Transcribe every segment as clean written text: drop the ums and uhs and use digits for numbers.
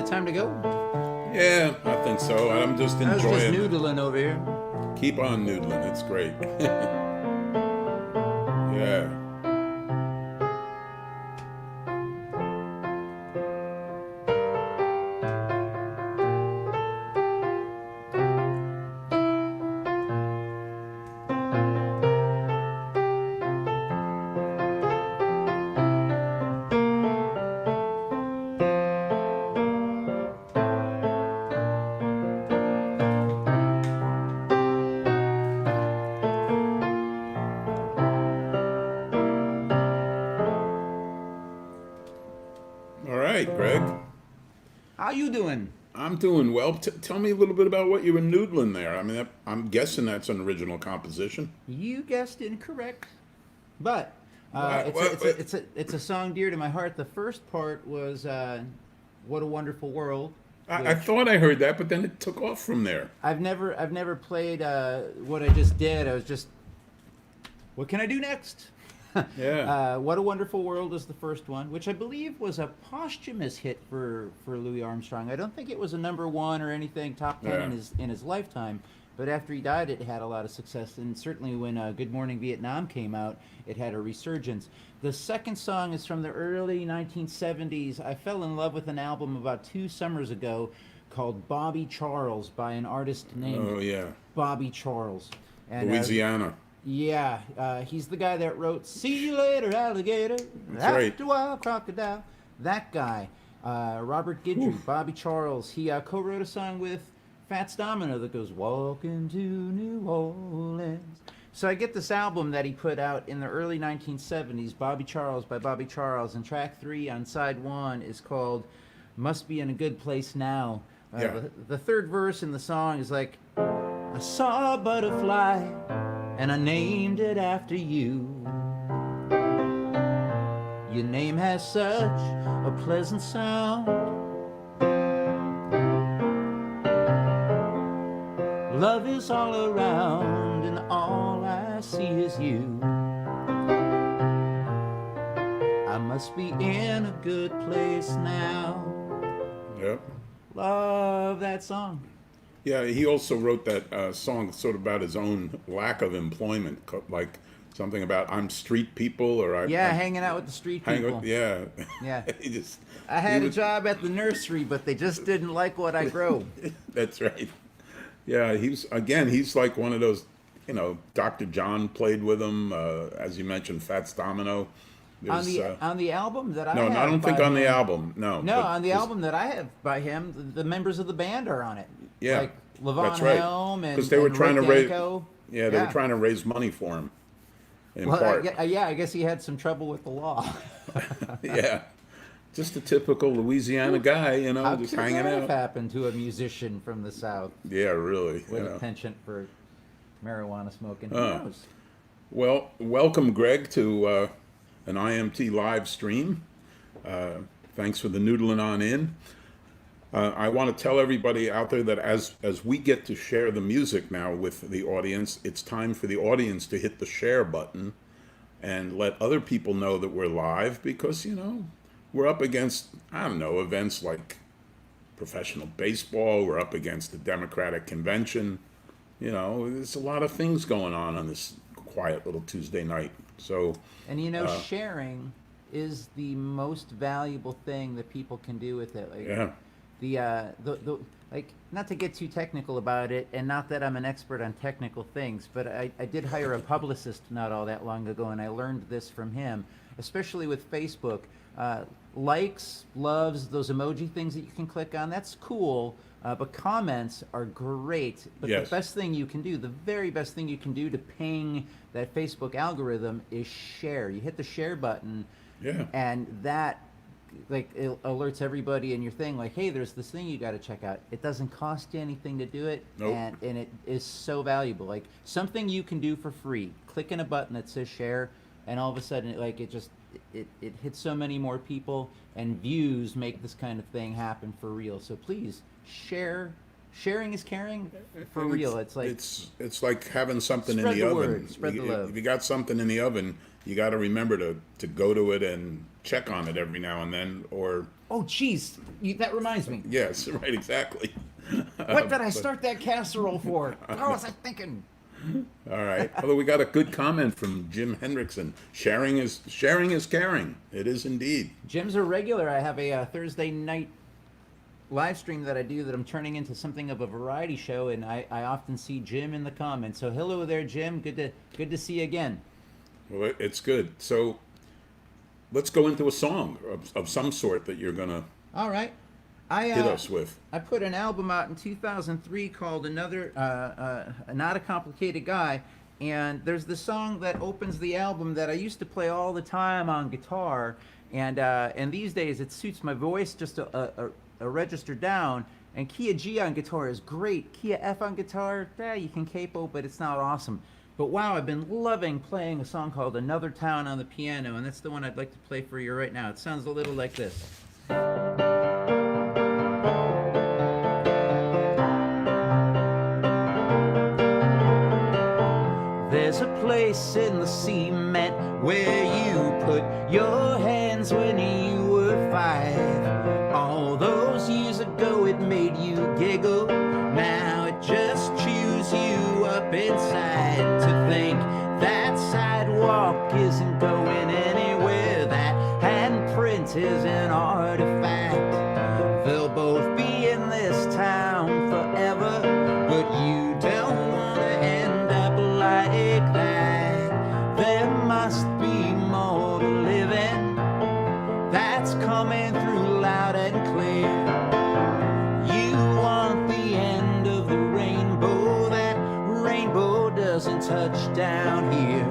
that time to go? Yeah, I think so. I'm just I was just enjoying it. noodling over here. Keep on noodling. It's great. Yeah. All right, Greg. How you doing? I'm doing well. Tell me a little bit about what you were noodling there. I mean, I'm guessing that's an original composition. You guessed incorrect, but What? it's a song dear to my heart. The first part was "What a Wonderful World." I Which thought I heard that, but then it took off from there. I've never played what I just did. I was just, what can I do next? Yeah. What a Wonderful World is the first one, which I believe was a posthumous hit for Louis Armstrong. I don't think it was a number one or anything top 10 Yeah. in his lifetime, but after he died, it had a lot of success. And certainly when Good Morning Vietnam came out, it had a resurgence. The second song is from the early 1970s. I fell in love with an album about 2 summers ago called Bobby Charles by an artist named Oh, yeah. Bobby Charles. And Louisiana. yeah, he's the guy that wrote "See You Later, Alligator." That's right. After a while, crocodile. That guy, Robert Guidry, Bobby Charles. He co-wrote a song with Fats Domino that goes "Walking to New Orleans." So I get this album that he put out in the early 1970s, Bobby Charles by Bobby Charles, and track 3 on side 1 is called "Must Be in a Good Place Now." Yeah. The third verse in the song is like, "I saw a butterfly and I named it after you. Your name has such a pleasant sound. Love is all around and all I see is you. I must be in a good place now." Yep. Love that song. Yeah, he also wrote that song sort of about his own lack of employment, like something about I'm street people or Yeah, I hanging out with the street hang people. with, yeah. Yeah. he just I had he a was- job at the nursery, but they just didn't like what I grow. That's right. Yeah, he's like one of those, Dr. John played with him, as you mentioned, Fats Domino. On There's, the album that I no, have I don't think by on the him- album. No. No, but on the this- album that I have by him, the members of the band are on it. Yeah, Like Levon that's right. Helm and 'Cause they were and trying Rick to raise. Danko. Yeah, they were trying to raise money for him. In Well, part. I guess he had some trouble with the law. Yeah, just a typical Louisiana guy, How just could hanging that have out. happened to a musician from the South Yeah, really. with a penchant for marijuana smoking? Who Uh. knows? Well, welcome, Greg, to an IMT live stream. Thanks for the noodling on in. I want to tell everybody out there that as we get to share the music now with the audience, it's time for the audience to hit the share button and let other people know that we're live because, we're up against, I don't know, events like professional baseball. We're up against the Democratic Convention. There's a lot of things going on this quiet little Tuesday night. So, And sharing is the most valuable thing that people can do with it. Like, yeah. the like, not to get too technical about it, and not that I'm an expert on technical things, but I did hire a publicist not all that long ago, and I learned this from him, especially with Facebook. Likes, loves, those emoji things that you can click on, that's cool, but comments are great. But Yes. the best thing you can do, the very best thing you can do to ping that Facebook algorithm is share. You hit the share button, Yeah. and that it alerts everybody in your thing like, hey, there's this thing you got to check out. It doesn't cost you anything to do it. Nope. And it is so valuable. Like something you can do for free, clicking a button that says share, and all of a sudden it hits so many more people, and views make this kind of thing happen for real. So please share Sharing is caring, for real. It's like it's like having something in spread the the oven. word, spread the love. If you got something in the oven, you got to remember to go to it and check on it every now and then. Or oh, geez, that reminds me. yes, right, exactly. What did I start that casserole for? What was I thinking? All right. Although we got a good comment from Jim Hendrickson. Sharing is caring. It is indeed. Jim's a regular. I have a Thursday night live stream that I do that I'm turning into something of a variety show, and I often see Jim in the comments. So hello there, Jim. Good to see you again. Well, it's good. So let's go into a song of some sort that you're gonna All right. hit us with. I put an album out in 2003 called Another Not a Complicated Guy, and there's the song that opens the album that I used to play all the time on guitar, and these days it suits my voice just a register down. And key of G on guitar is great. Key of F on guitar, you can capo, but it's not awesome. But wow, I've been loving playing a song called Another Town on the piano, and that's the one I'd like to play for you right now. It sounds a little like this. There's a place in the cement where you put your hands when you were 5. All those years ago it made you giggle. Now it just chews you up inside to think that sidewalk isn't going anywhere. That handprint is an artifact. They'll both be in this town forever, but you don't want to end up like that. There must be more to living that's coming through loud and clear. You want the end of the rainbow. That rainbow doesn't touch down here.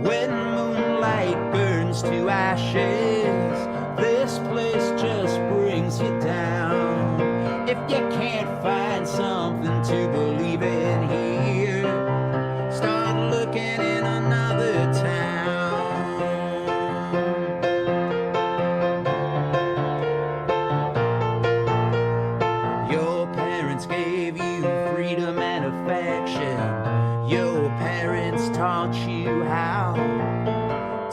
When moonlight burns to ashes, this place just brings you down. If you can't find something to believe in here, start looking in another town. Your parents gave you freedom and affection. Your parents taught you how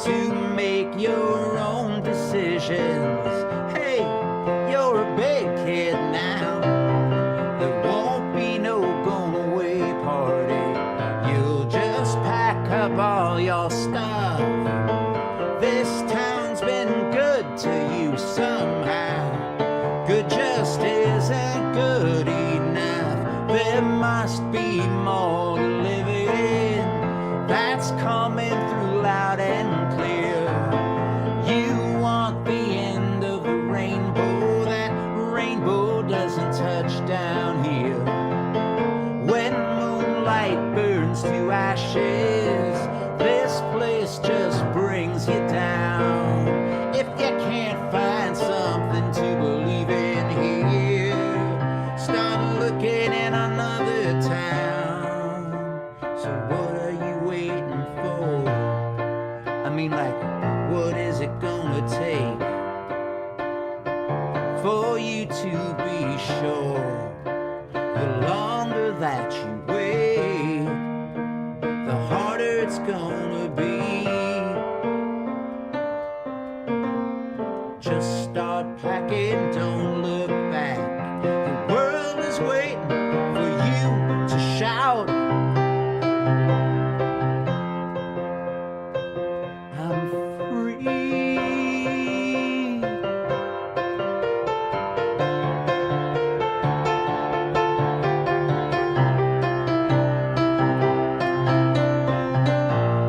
to make your own decisions. Hey, you're a big kid now. There won't be no going away party. You'll just pack up all your stuff. This town's been good to you somehow. Good just isn't good enough. There must be more to live in that's coming through loud and clear. You want the end of the rainbow. That rainbow doesn't touch down here. When moonlight burns to ashes, this place just brings you down. If you can't find something to believe in here, start looking in another town. So what are you waiting for? I mean, like, what is it gonna take for you to be sure? The longer that you wait, the harder it's gonna be. Just start packing, don't look back. The world is waiting for you to shout. I'm free.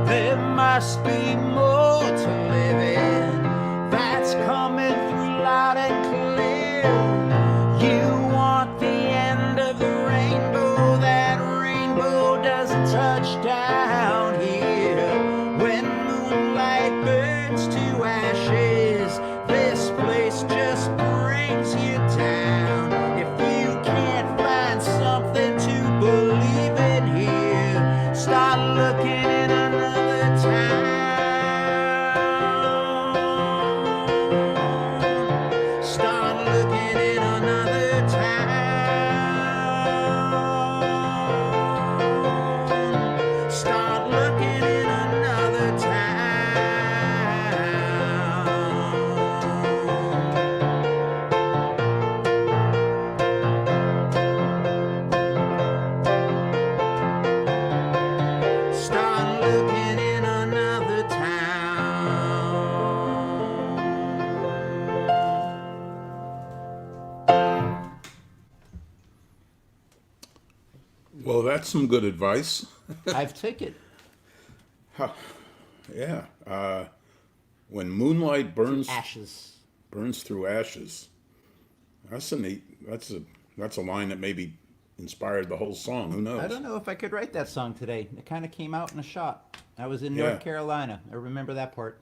There must be more to live in that's coming through loud and clear. You want the end of the rainbow. That rainbow doesn't touch down here. When moonlight burns to ashes, this place just brings you down. If you can't find something to believe in here, start looking in another town. Start looking in another town. that's some good advice. I've took it. Yeah. When moonlight burns Ashes. through ashes. That's a neat. That's a line that maybe inspired the whole song. Who knows? I don't know if I could write that song today. It kind of came out in a shot. I was in Yeah. North Carolina. I remember that part.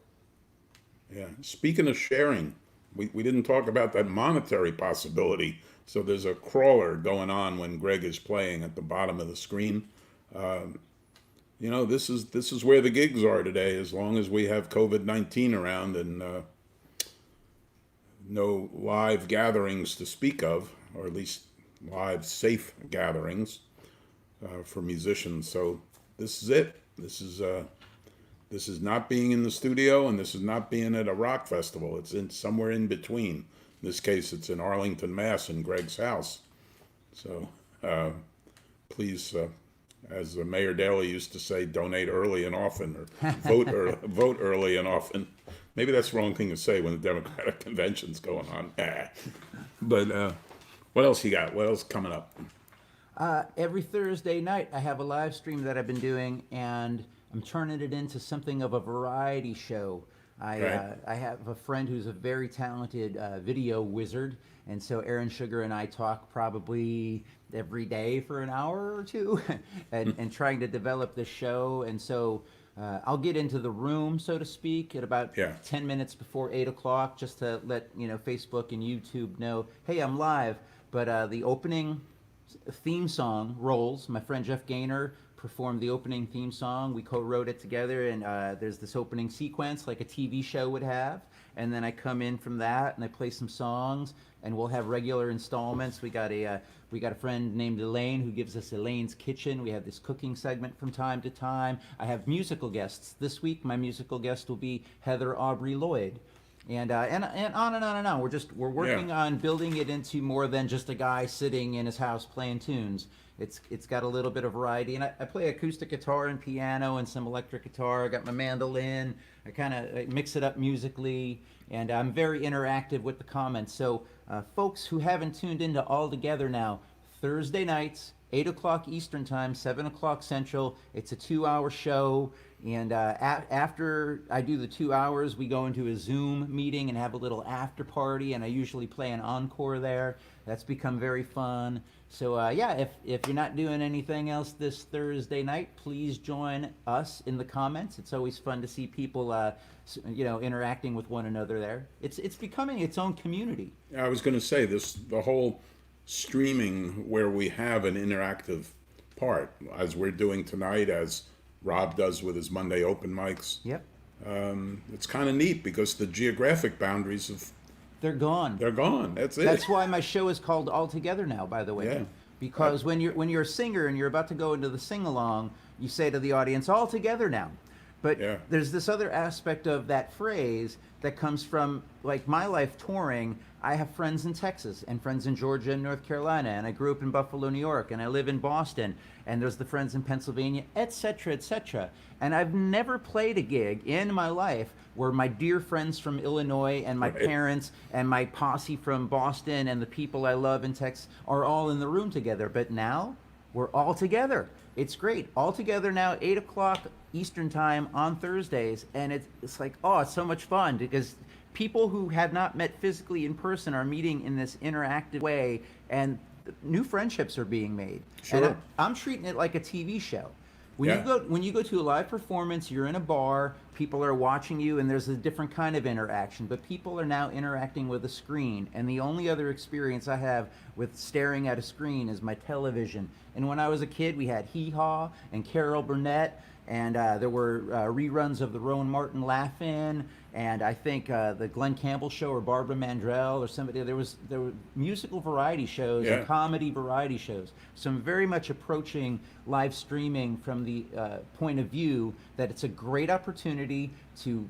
Yeah. Speaking of sharing, we didn't talk about that monetary possibility. So there's a crawler going on when Greg is playing at the bottom of the screen. This is where the gigs are today. As long as we have COVID-19 around and no live gatherings to speak of, or at least live safe gatherings for musicians. So this is it. This is not being in the studio, and this is not being at a rock festival. It's in somewhere in between. In this case, it's in Arlington, Mass, in Greg's house. So please, as Mayor Daley used to say, donate early and often, or vote early and often. Maybe that's the wrong thing to say when the Democratic convention's going on. But what else you got? What else coming up? Every Thursday night, I have a live stream that I've been doing, and I'm turning it into something of a variety show. I have a friend who's a very talented video wizard, and so Aaron Sugar and I talk probably every day for an hour or two, and trying to develop this show. And so I'll get into the room, so to speak, at about 10 minutes before 8 o'clock, just to let Facebook and YouTube know, hey, I'm live. But the opening theme song rolls. My friend Jeff Gaynor performed the opening theme song. We co-wrote it together, and there's this opening sequence like a TV show would have. And then I come in from that, and I play some songs, and we'll have regular installments. We got a friend named Elaine who gives us Elaine's Kitchen. We have this cooking segment from time to time. I have musical guests. This week, my musical guest will be Heather Aubrey Lloyd. And on and on and on. We're working on building it into more than just a guy sitting in his house playing tunes. It's got a little bit of variety, and I play acoustic guitar and piano and some electric guitar. I got my mandolin. I kind of mix it up musically, and I'm very interactive with the comments. So folks who haven't tuned into All Together now, Thursday nights, 8 o'clock Eastern Time, 7 o'clock Central. It's a 2-hour show. And after I do the 2 hours, we go into a Zoom meeting and have a little after party, and I usually play an encore there. That's become very fun. So if you're not doing anything else this Thursday night, please join us in the comments. It's always fun to see people, interacting with one another there. It's becoming its own community. I was going to say the whole streaming where we have an interactive part, as we're doing tonight, as Rob does with his Monday open mics. Yep. It's kind of neat because the geographic boundaries they're gone. They're gone. That's it. That's why my show is called All Together now, by the way. Yeah. Because when you're a singer and you're about to go into the sing-along, you say to the audience, all together now. But there's this other aspect of that phrase that comes from, like, my life touring. I have friends in Texas and friends in Georgia and North Carolina, and I grew up in Buffalo, New York, and I live in Boston, and there's the friends in Pennsylvania, etc., etc. And I've never played a gig in my life where my dear friends from Illinois and my parents and my posse from Boston and the people I love in Texas are all in the room together. But now we're all together. It's great. All together now, 8 o'clock Eastern Time on Thursdays, and it's like, oh, it's so much fun because people who have not met physically in person are meeting in this interactive way, and new friendships are being made. Sure. And I'm treating it like a TV show. When you go to a live performance, you're in a bar, people are watching you, and there's a different kind of interaction, but people are now interacting with a screen, and the only other experience I have with staring at a screen is my television. And when I was a kid, we had Hee Haw and Carol Burnett, and there were reruns of the Rowan Martin Laugh-In, and I think the Glenn Campbell Show or Barbara Mandrell or somebody. There were musical variety shows and comedy variety shows. So I'm very much approaching live streaming from the point of view that it's a great opportunity to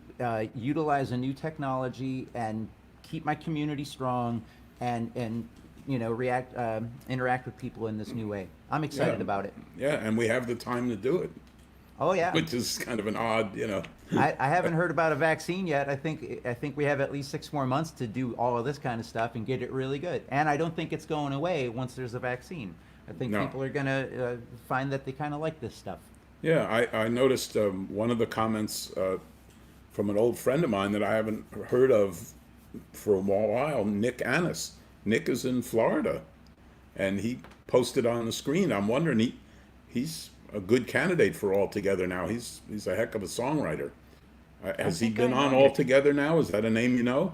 utilize a new technology and keep my community strong and interact with people in this new way. I'm excited about it. Yeah, and we have the time to do it. Oh yeah, which is kind of an odd, I haven't heard about a vaccine yet. I think we have at least 6 more months to do all of this kind of stuff and get it really good. And I don't think it's going away once there's a vaccine. I think No. people are going to find that they kind of like this stuff. Yeah, I noticed one of the comments from an old friend of mine that I haven't heard of for a while, Nick Annis. Nick is in Florida, and he posted on the screen. I'm wondering, he's a good candidate for All Together now. He's a heck of a songwriter. Has he think been I know on All Nick. Together now? Is that a name you know?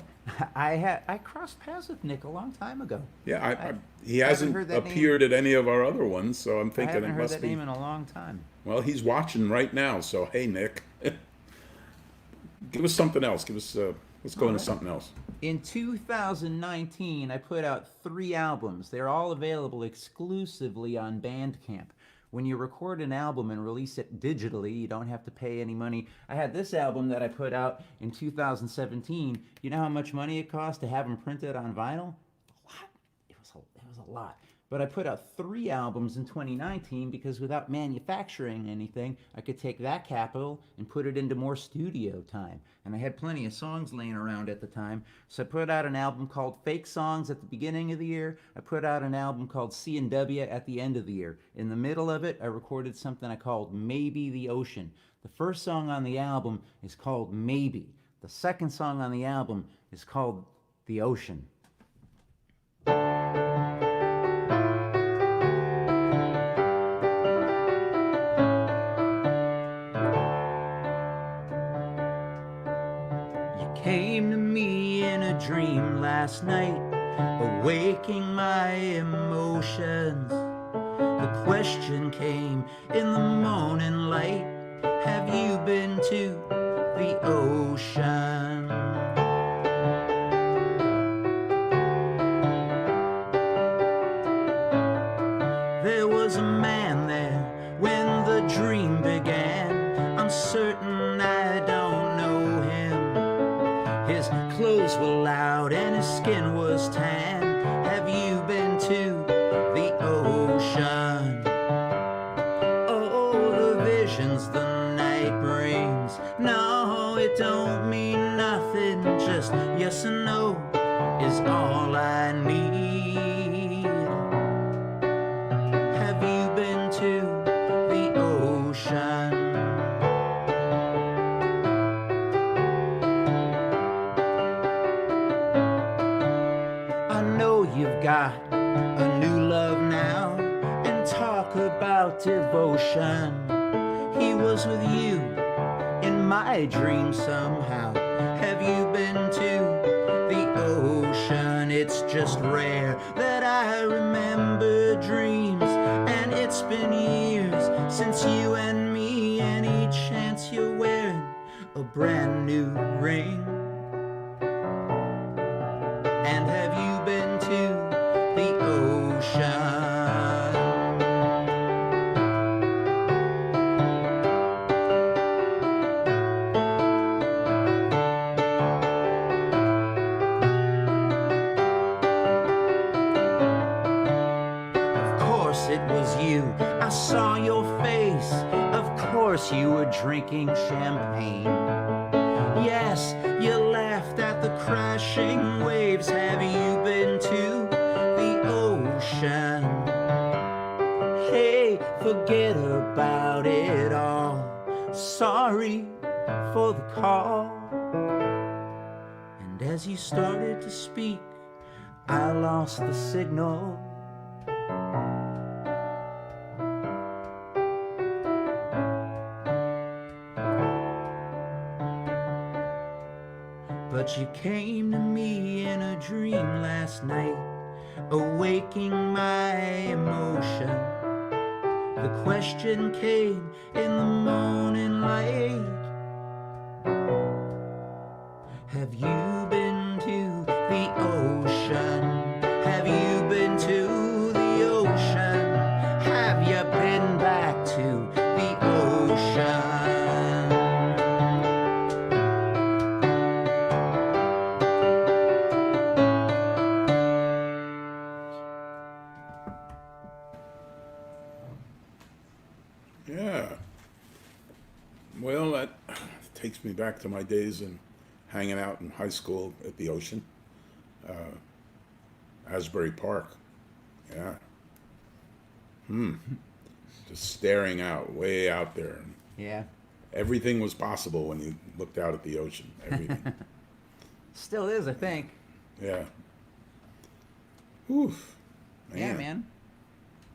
I crossed paths with Nick a long time ago. Yeah, he haven't hasn't heard that appeared at any of our other ones, so I'm I thinking haven't it heard must that be. name in a long time. Well, he's watching right now, so hey, Nick, give us something else. Let's go into something else. In 2019, I put out 3 albums. They're all available exclusively on Bandcamp. When you record an album and release it digitally, you don't have to pay any money. I had this album that I put out in 2017. You know how much money it cost to have them printed on vinyl? A lot. It was a lot. But I put out 3 albums in 2019 because without manufacturing anything, I could take that capital and put it into more studio time. And I had plenty of songs laying around at the time. So I put out an album called Fake Songs at the beginning of the year. I put out an album called C&W at the end of the year. In the middle of it, I recorded something I called Maybe the Ocean. The first song on the album is called Maybe. The second song on the album is called The Ocean. Came to me in a dream last night, awaking my emotions. The question came in the morning light, have you been to the ocean? There was a man there when the dream began. I'm certain I don't know him. His clothes were loud and his skin was tan. Have you been to the ocean? Oh, the visions the night brings. No, it don't mean nothing. Just yes and no is all I need. Have you been to the ocean? You've got a new love now, and talk about devotion. He was with you in my dreams somehow. Have you been to the ocean? It's just rare that I remember dreams, and it's been years since you and me, any chance you're wearing a brand new ring. And have you been to the ocean? Of course it was you, I saw your face. Of course you were drinking champagne. Yes, you laughed at the crashing waves. Have you been to the ocean? Hey, forget about it all. Sorry for the call. And as you started to speak, I lost the signal. But you came to me in a dream last night, awaking my emotion. The question came in the morning light. Have you been to the ocean? Have you been to the ocean? Have you been back to the ocean? Yeah. Well, that takes me back to my days in hanging out in high school at the ocean, Asbury Park. Yeah. Just staring out, way out there. Yeah. Everything was possible when you looked out at the ocean. Everything. Still is, I think. Yeah. Oof. Yeah, man.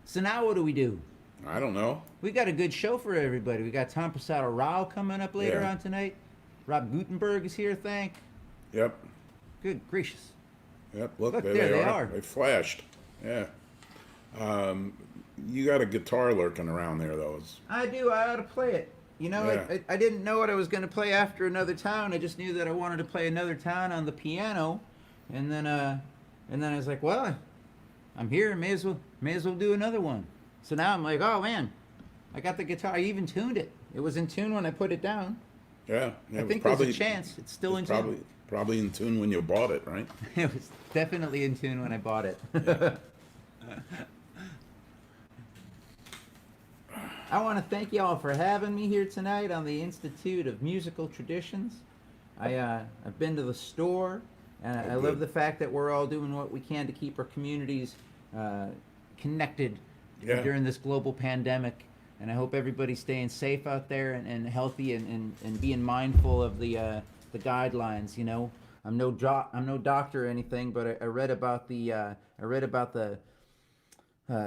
So now what do we do? I don't know. We got a good show for everybody. We got Tom Prasada-Rao coming up later on tonight. Rob Guttenberg is here, thank. Yep. Good gracious. Yep. Look Look, there there they are. They flashed. Yeah. You got a guitar lurking around there, though. I do. I ought to play it. You know, Yeah. I didn't know what I was going to play after Another Town. I just knew that I wanted to play Another Town on the piano, and then I was like, well, I'm here. May as well do another one. So now I'm like, oh man, I got the guitar. I even tuned it. It was in tune when I put it down. Yeah. I think there's a chance it's still in tune. Probably in tune when you bought it, right? It was definitely in tune when I bought it. I want to thank y'all for having me here tonight on the Institute of Musical Traditions. I've been to the store, and I love the fact that we're all doing what we can to keep our communities connected during this global pandemic. And I hope everybody's staying safe out there and healthy and being mindful of the guidelines. You know, I'm no doctor or anything, but I read about the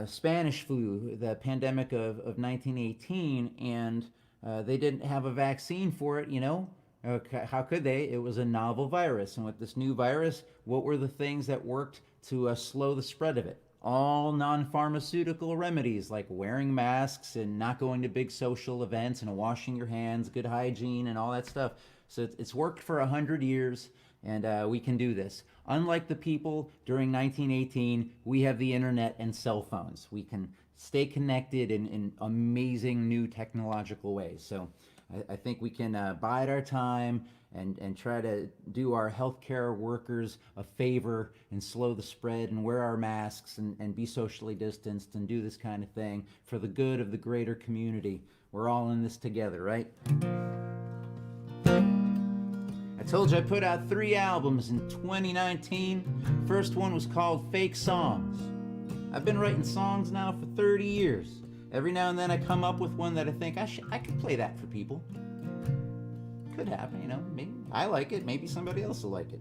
Spanish flu, the pandemic of 1918, and they didn't have a vaccine for it, you know. How could they? It was a novel virus. And with this new virus, what were the things that worked to slow the spread of it? All non-pharmaceutical remedies like wearing masks and not going to big social events and washing your hands, good hygiene and all that stuff. So it's worked for 100 years, and we can do this. Unlike the people during 1918, we have the internet and cell phones. We can stay connected in amazing new technological ways. So I think we can bide our time and try to do our healthcare workers a favor and slow the spread and wear our masks and be socially distanced and do this kind of thing for the good of the greater community. We're all in this together, right? I told you I put out 3 albums in 2019. First one was called Fake Songs. I've been writing songs now for 30 years. Every now and then I come up with one that I think I could play that for people. Could happen, you know. Maybe I like it, maybe somebody else will like it.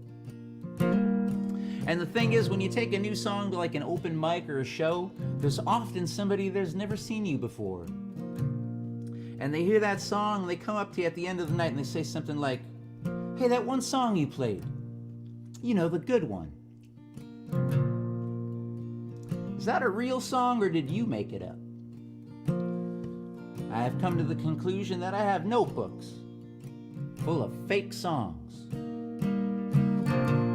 And the thing is, when you take a new song to like an open mic or a show, there's often somebody that's never seen you before. And they hear that song, and they come up to you at the end of the night and they say something like, hey, that one song you played, you know, the good one. Is that a real song or did you make it up? I have come to the conclusion that I have notebooks full of fake songs.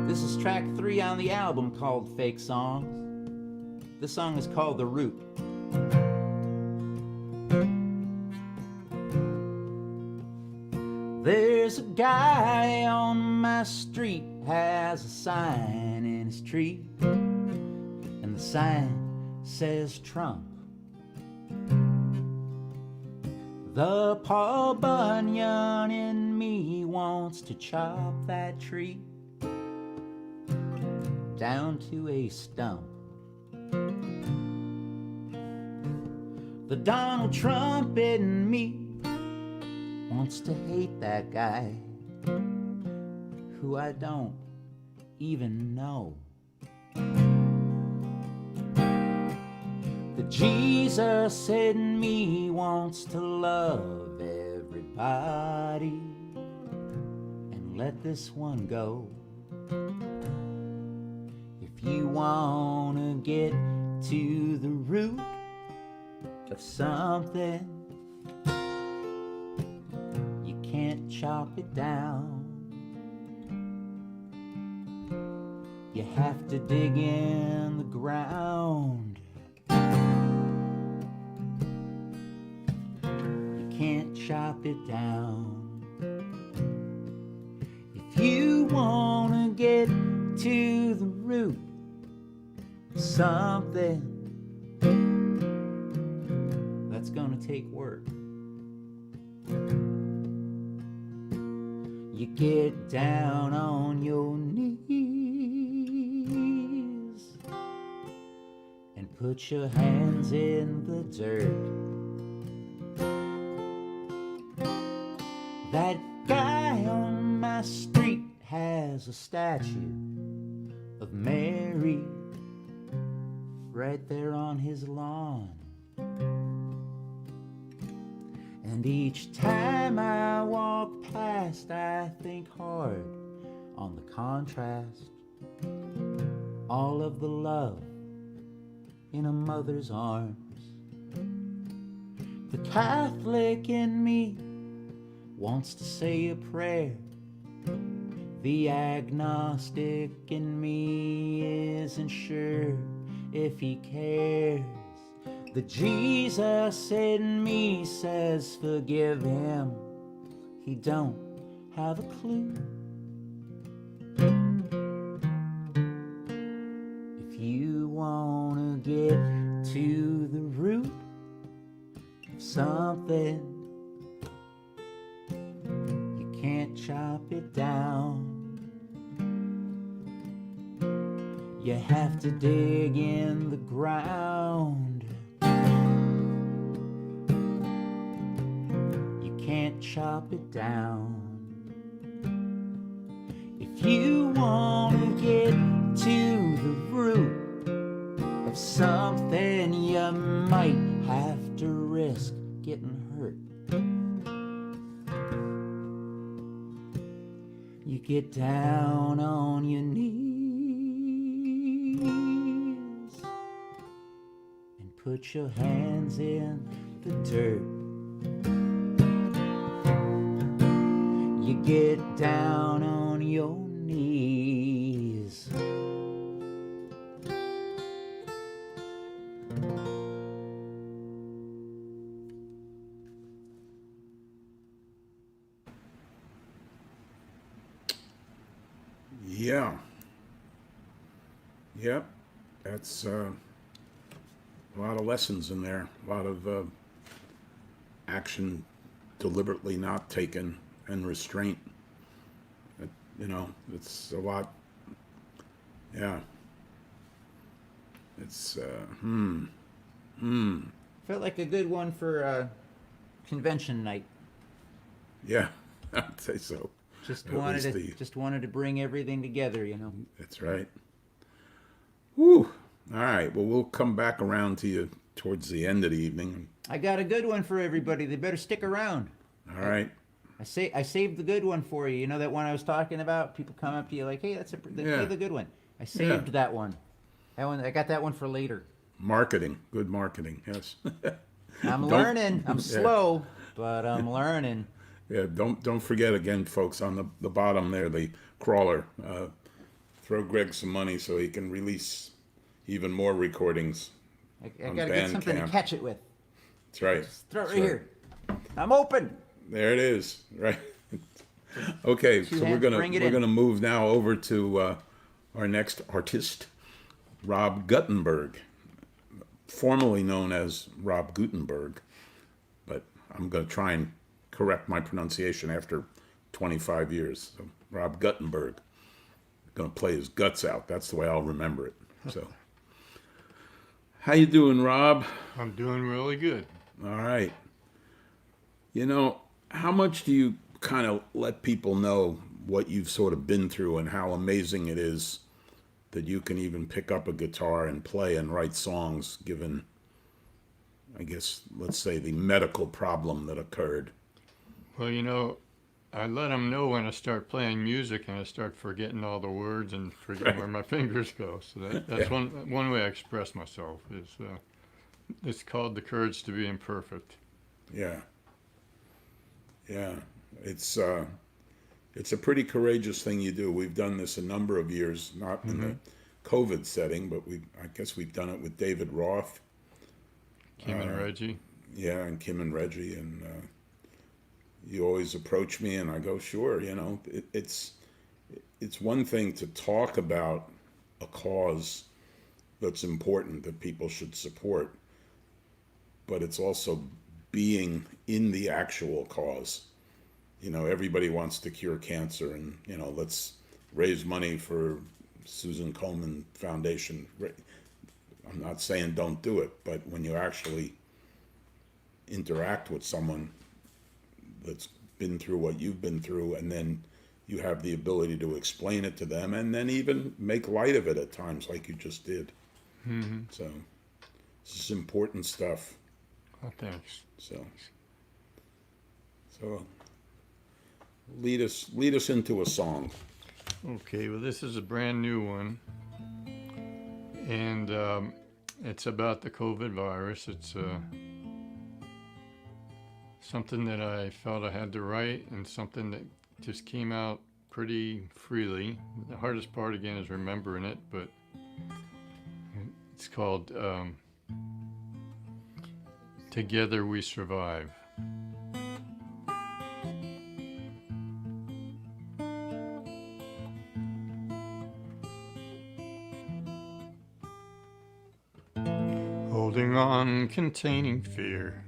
This is track 3 on the album called Fake Songs. This song is called The Root. There's a guy on my street, has a sign in his tree, and the sign says Trump. The Paul Bunyan in me wants to chop that tree down to a stump. The Donald Trump in me wants to hate that guy who I don't even know. The Jesus in me wants to love everybody and let this one go. If you want to get to the root of something, you can't chop it down. You have to dig in the ground. You can't chop it down. If you want to get to the root of something, that's gonna take work. You get down on your knees and Put your hands in the dirt. That guy on my street has a statue of Mary right there on his lawn. And each time I walk past, I think hard on the contrast. All of the love in a mother's arms. The Catholic in me wants to say a prayer. The agnostic in me isn't sure if he cares. The Jesus in me says forgive him. He don't have a clue. If you wanna get to the root of something, you can't chop it down. You have to dig in the ground. You can't chop it down. If you want to get to the root of something, you might have to risk getting hurt. You get down on your knees and put your hands in the dirt. You get down on your knees. Yeah. Yep. That's a lot of lessons in there. A lot of action deliberately not taken and restraint. It's a lot. Yeah. It's, Felt like a good one for convention night. Yeah, I'd say so. Just At wanted least to just wanted to bring everything together, you know. That's right. Whew. All right. Well, we'll come back around to you towards the end of the evening. I got a good one for everybody. They better stick around. All right. I saved the good one for you. You know that one I was talking about? People come up to you like, "Hey, play the good one." I saved that one. I got that one for later. Marketing. Good marketing. Yes. I'm learning. I'm slow, but I'm learning. Yeah, don't forget again, folks, on the bottom there, the crawler. Throw Greg some money so he can release even more recordings. I gotta get something to catch it with. That's right. Just throw it right here. I'm open. There it is. Right. Okay, so we're gonna move now over to our next artist, Rob Guttenberg, formerly known as Rob Guttenberg, but I'm gonna try and correct my pronunciation after 25 years. So Rob Guttenberg, gonna play his guts out. That's the way I'll remember it. So, how you doing, Rob? I'm doing really good. All right. How much do you kind of let people know what you've sort of been through and how amazing it is that you can even pick up a guitar and play and write songs, given, I guess, let's say, the medical problem that occurred? Well, I let them know when I start playing music and I start forgetting all the words and forgetting where my fingers go. So that's one way I express myself. It's called the courage to be imperfect. Yeah. Yeah. It's a pretty courageous thing you do. We've done this a number of years, not in the COVID setting, but I guess we've done it with David Roth. Kim and Reggie. Yeah, and Kim and Reggie, and you always approach me, and I go, sure. It's one thing to talk about a cause that's important that people should support, but it's also being in the actual cause. Everybody wants to cure cancer, and let's raise money for Susan Komen Foundation. I'm not saying don't do it, but when you actually interact with someone that's been through what you've been through, and then you have the ability to explain it to them, and then even make light of it at times, like you just did. Mm-hmm. So this is important stuff. Oh, thanks. So lead us into a song. Okay, well, this is a brand new one, and it's about the COVID virus. It's something that I felt I had to write, and something that just came out pretty freely. The hardest part, again, is remembering it, but it's called Together We Survive. Holding on, containing fear.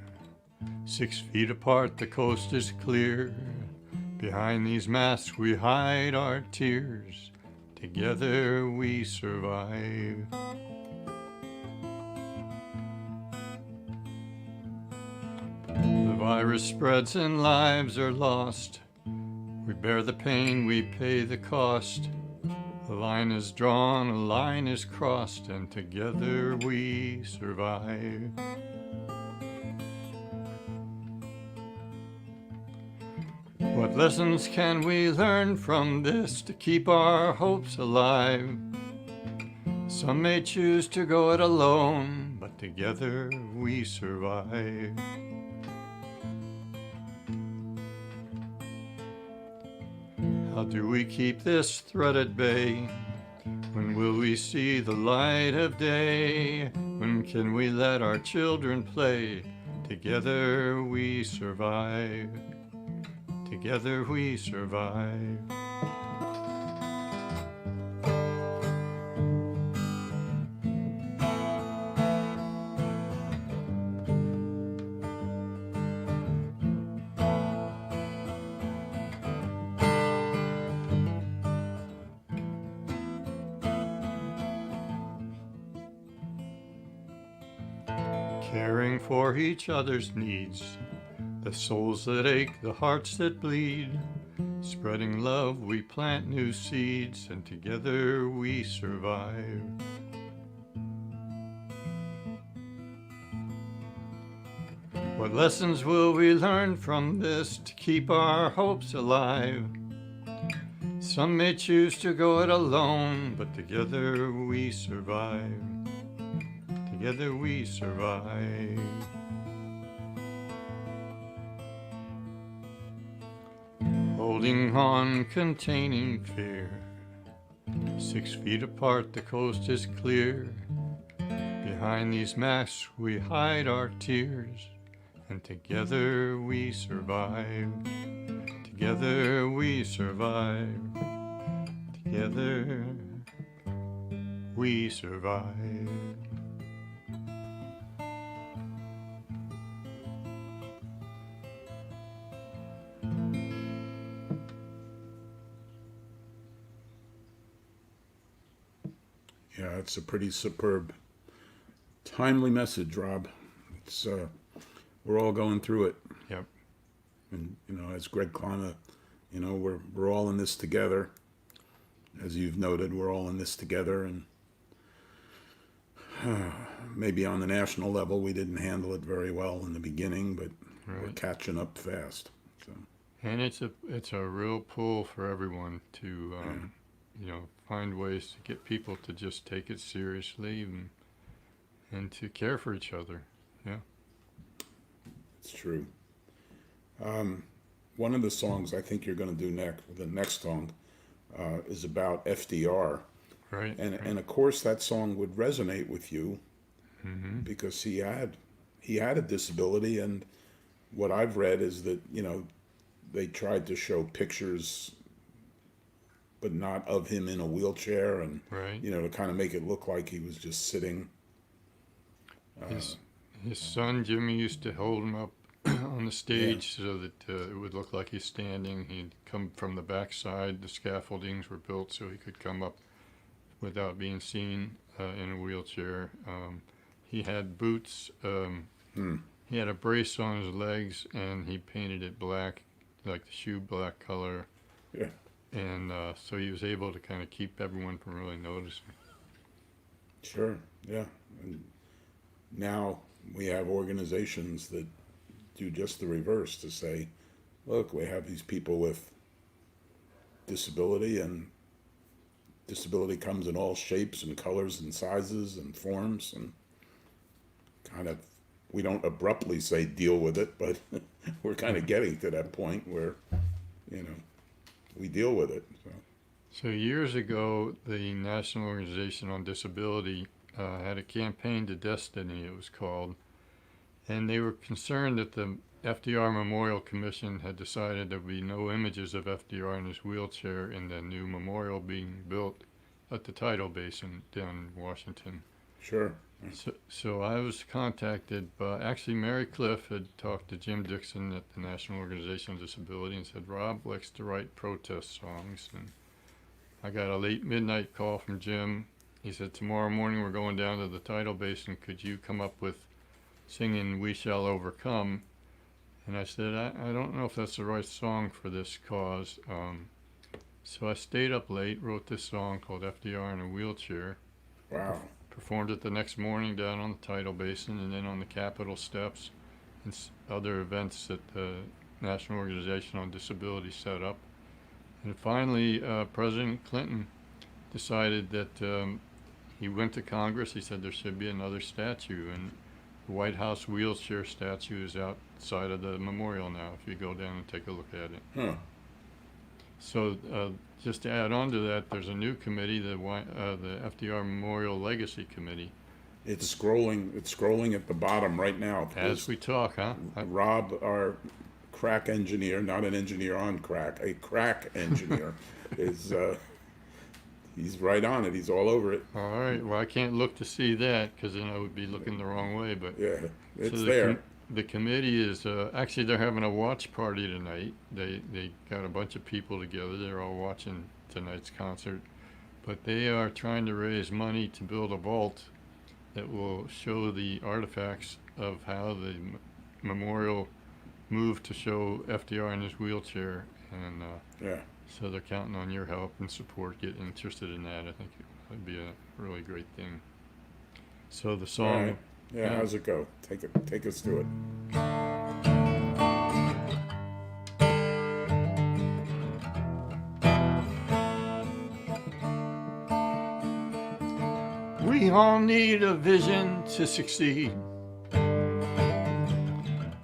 6 feet apart, the coast is clear. Behind these masks we hide our tears. Together we survive. The virus spreads and lives are lost. We bear the pain, we pay the cost. A line is drawn, a line is crossed, and together we survive. What lessons can we learn from this to keep our hopes alive? Some may choose to go it alone, but together we survive. How do we keep this threat at bay? When will we see the light of day? When can we let our children play? Together we survive. Together we survive. Caring for each other's needs, the souls that ache, the hearts that bleed. Spreading love, we plant new seeds, and together we survive. What lessons will we learn from this to keep our hopes alive? Some may choose to go it alone, but together we survive. Together we survive. Holding on, containing fear. 6 feet apart, the coast is clear. Behind these masks, we hide our tears, and together we survive. Together we survive. Together we survive. Yeah, it's a pretty superb, timely message, Rob. It's we're all going through it, Yep. and as Greg Klyma, we're all in this together. As you've noted, we're all in this together, and maybe on the national level we didn't handle it very well in the beginning, but we're Right. catching up fast. So And it's a real pull for everyone to find ways to get people to just take it seriously and to care for each other. Yeah. it's true. One of the songs I think you're going to do next, the next song, is about FDR. Right. And of course that song would resonate with you Mm-hmm. because he had a disability, and what I've read is that they tried to show pictures but not of him in a wheelchair, and Right. to kind of make it look like he was just sitting. His son Jimmy used to hold him up on the stage so that it would look like he's standing. He'd come from the backside. The scaffoldings were built so he could come up without being seen in a wheelchair. He had boots. He had a brace on his legs, and he painted it black, like the shoe black color. Yeah. And so he was able to kind of keep everyone from really noticing. Sure. Yeah. And now we have organizations that do just the reverse, to say, look, we have these people with disability, and disability comes in all shapes and colors and sizes and forms, and kind of, we don't abruptly say deal with it, but we're kind of getting to that point where, you know, we deal with it. So years ago, the National Organization on Disability had a campaign to Destiny, it was called, and they were concerned that the FDR Memorial Commission had decided there would be no images of FDR in his wheelchair in the new memorial being built at the tidal basin down in Washington. Sure. So I was contacted by, actually Mary Cliff had talked to Jim Dixon at the National Organization on Disability and said, Rob likes to write protest songs. And I got a late midnight call from Jim. He said, tomorrow morning we're going down to the tidal basin. Could you come up with singing We Shall Overcome? And I said, I don't know if that's the right song for this cause. So I stayed up late, wrote this song called FDR in a Wheelchair. Wow. Performed it the next morning down on the tidal basin, and then on the Capitol steps and other events that the National Organization on Disability set up. And finally, President Clinton decided that he went to Congress. He said there should be another statue, and the White House wheelchair statue is outside of the memorial now, if you go down and take a look at it. Huh. So just to add on to that, there's a new committee, the FDR Memorial Legacy Committee. It's scrolling at the bottom right now. As we talk, huh? Rob, our crack engineer, not an engineer on crack, a crack engineer, is he's right on it. He's all over it. All right. Well, I can't look to see that because then I would be looking the wrong way. But yeah, it's so there. The committee is actually they're having a watch party tonight. They got a bunch of people together. They're all watching tonight's concert, but they are trying to raise money to build a vault that will show the artifacts of how the memorial moved to show FDR in his wheelchair. And Yeah. so they're counting on your help and support. Get interested in that. I think it would be a really great thing. So the song. All right. Yeah, how's it go? Take us through it. We all need a vision to succeed.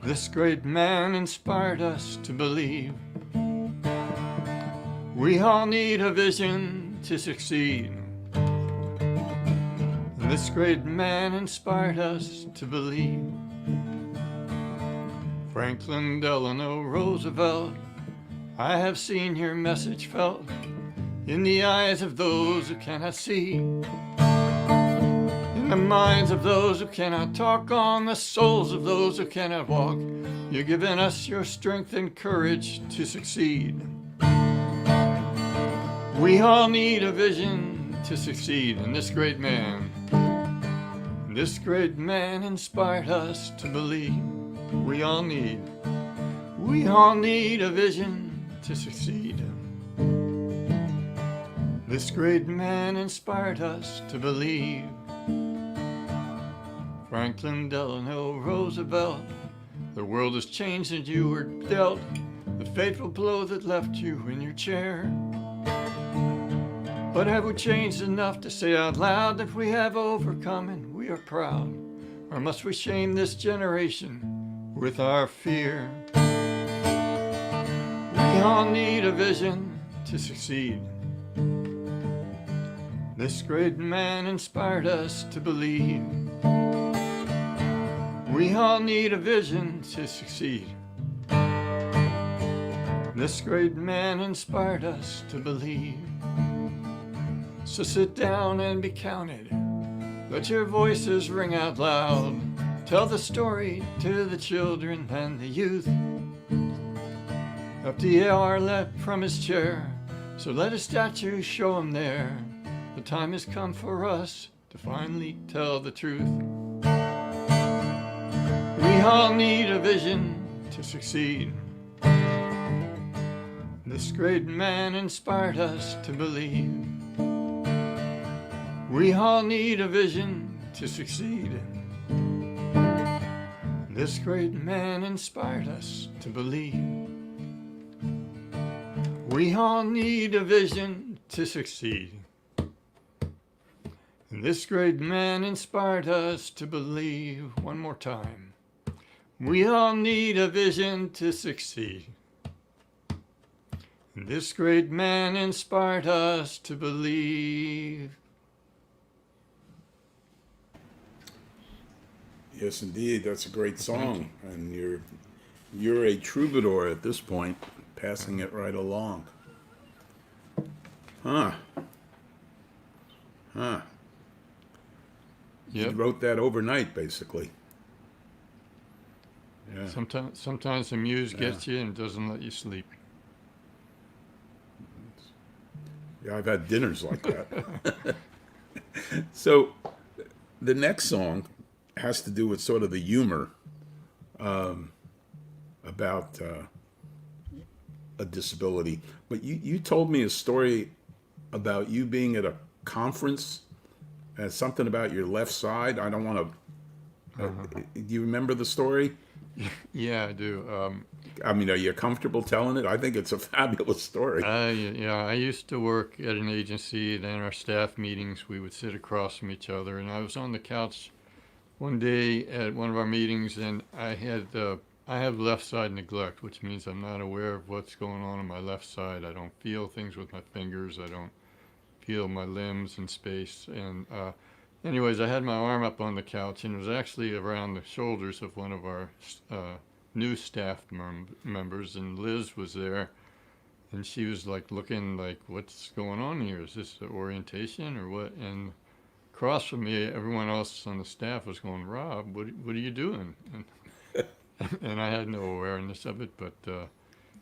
This great man inspired us to believe. We all need a vision to succeed. This great man inspired us to believe. Franklin Delano Roosevelt, I have seen your message felt in the eyes of those who cannot see, in the minds of those who cannot talk, on the souls of those who cannot walk. You're giving us your strength and courage to succeed. We all need a vision to succeed, and this great man inspired us to believe. We all need a vision to succeed. This great man inspired us to believe. Franklin Delano Roosevelt, the world has changed and you were dealt the fateful blow that left you in your chair. But have we changed enough to say out loud that we have overcome and we are proud? Or must we shame this generation with our fear? We all need a vision to succeed. This great man inspired us to believe. We all need a vision to succeed. This great man inspired us to believe. So sit down and be counted. Let your voices ring out loud. Tell the story to the children and the youth. FDR leapt from his chair, so let a statue show him there. The time has come for us to finally tell the truth. We all need a vision to succeed. This great man inspired us to believe. We all need a vision to succeed. This great man inspired us to believe. We all need a vision to succeed. This great man inspired us to believe. One more time. We all need a vision to succeed. This great man inspired us to believe. Yes, indeed, that's a great song, and you're a troubadour at this point, passing it right along. Huh. Yep. You wrote that overnight, basically. Yeah. Sometimes the muse gets you and doesn't let you sleep. Yeah, I've had dinners like that. So, the next song has to do with sort of the humor about a disability. But you told me a story about you being at a conference and something about your left side. I don't want to. Do you remember the story? Yeah, I do. I mean, are you comfortable telling it? I think it's a fabulous story. I used to work at an agency, and in our staff meetings, we would sit across from each other. And I was on the couch one day at one of our meetings, and I have left side neglect, which means I'm not aware of what's going on my left side. I don't feel things with my fingers. I don't feel my limbs in space. And anyways, I had my arm up on the couch, and it was actually around the shoulders of one of our new staff members, and Liz was there, and she was like looking like, what's going on here? Is this the orientation or what? And across from me, everyone else on the staff was going, Rob, what are you doing? And I had no awareness of it, but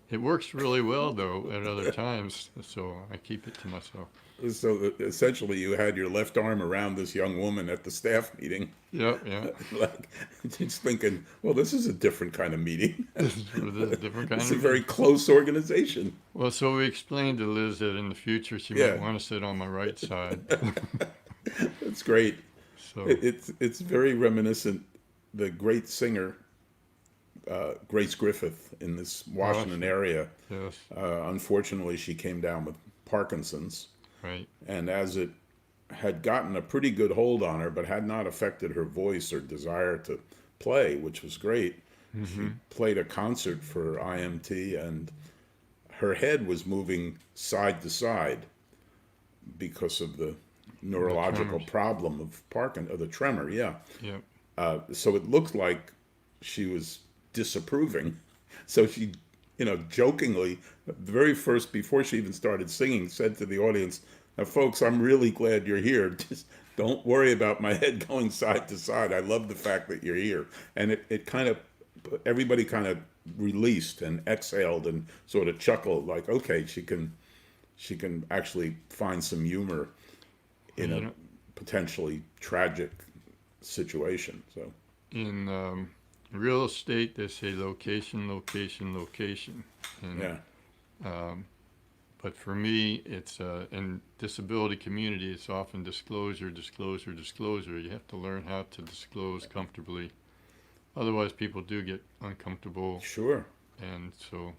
it works really well, though, at other times, so I keep it to myself. So essentially, you had your left arm around this young woman at the staff meeting. Yeah. Like, just thinking, well, this is a different kind of meeting. This is a different kind It's of a very close organization. Well, so we explained to Liz that in the future she might want to sit on my right side. That's great. So It's very reminiscent. The great singer, Grace Griffith, in this Washington area. Yes. Unfortunately, she came down with Parkinson's. Right. And as it had gotten a pretty good hold on her, but had not affected her voice or desire to play, which was great, she played a concert for IMT, and her head was moving side to side because of the neurological problem of Parkinson's, the tremor, Yeah. so it looked like she was disapproving. So she, jokingly, the very first, before she even started singing, said to the audience, "Now, folks, I'm really glad you're here. Just don't worry about my head going side to side. I love the fact that you're here." And it kind of, everybody kind of released and exhaled and sort of chuckled, like, okay, she can actually find some humor in a potentially tragic situation. So In real estate, they say location, location, location. And, but for me, it's in disability community, it's often disclosure, disclosure, disclosure. You have to learn how to disclose comfortably. Otherwise, people do get uncomfortable. Sure. And so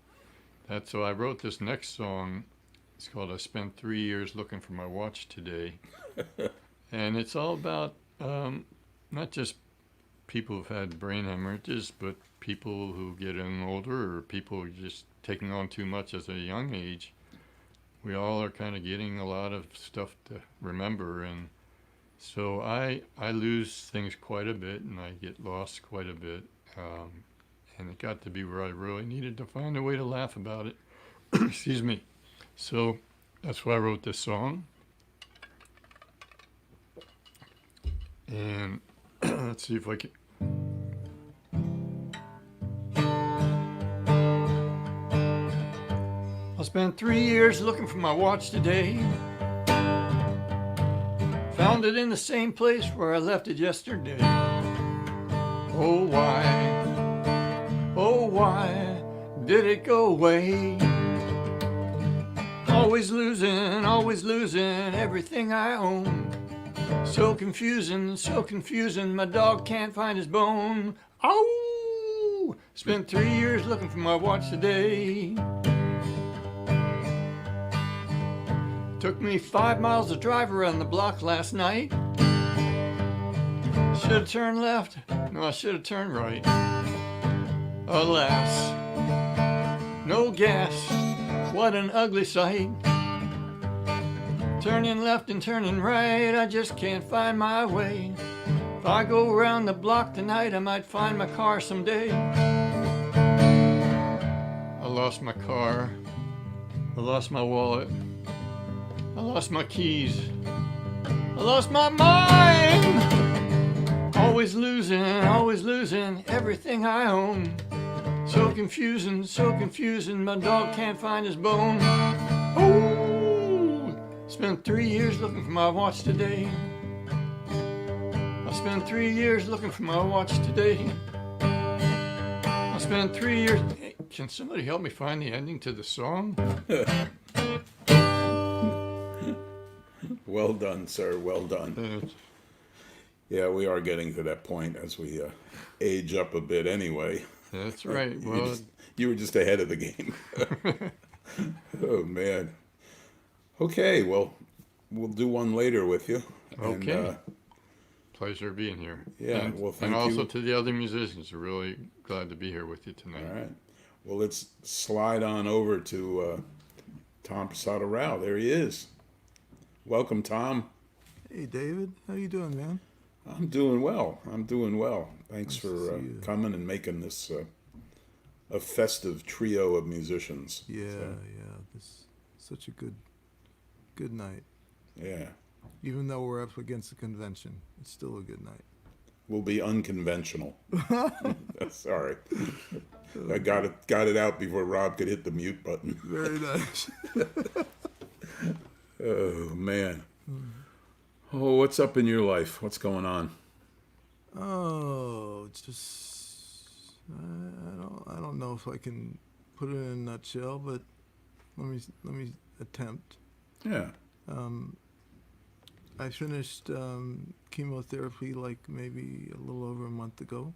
I wrote this next song. It's called "I Spent 3 Years Looking for My Watch Today." And it's all about not just people who've had brain hemorrhages, but people who get older, or people who are just taking on too much at a young age. We all are kind of getting a lot of stuff to remember, and so I lose things quite a bit, and I get lost quite a bit, and it got to be where I really needed to find a way to laugh about it. Excuse me. So that's why I wrote this song. And let's see if I can. I spent 3 years looking for my watch today. Found it in the same place where I left it yesterday. Oh why did it go away? Always losing everything I own. So confusing, my dog can't find his bone. Oh, spent 3 years looking for my watch today. Took me 5 miles to drive around the block last night. Should have turned left, no, I should have turned right. Alas, no gas, what an ugly sight. Turning left and turning right, I just can't find my way. If I go around the block tonight, I might find my car someday. I lost my car, I lost my wallet, I lost my keys, I lost my mind. Always losing everything I own. So confusing, my dog can't find his bone. Oh, spent 3 years looking for my watch today. I spent 3 years looking for my watch today. I spent 3 years. Hey, can somebody help me find the ending to the song? Well done, sir. Well done. Yeah, we are getting to that point as we age up a bit anyway. That's right. Well, you were just ahead of the game. Oh, man. Okay, well, we'll do one later with you. okay. And, Pleasure being here. yeah, and, well, thank and also you. to the other musicians, we're really glad to be here with you tonight. All right. Well, let's slide on over to Tom Pasada-Rao. There he is. Welcome, Tom. Hey, David. How you doing, man? I'm doing well. Thanks Nice for to see you. coming and making this a festive trio of musicians. Yeah, So, yeah. This such a good night. yeah. Even though we're up against the convention, it's still a good night. We'll be unconventional. Sorry. I got it out before Rob could hit the mute button. Very nice. Oh, man. Oh, what's up in your life? What's going on? Oh, it's just I don't know if I can put it in a nutshell, but let me attempt. Yeah. I finished chemotherapy like maybe a little over a month ago,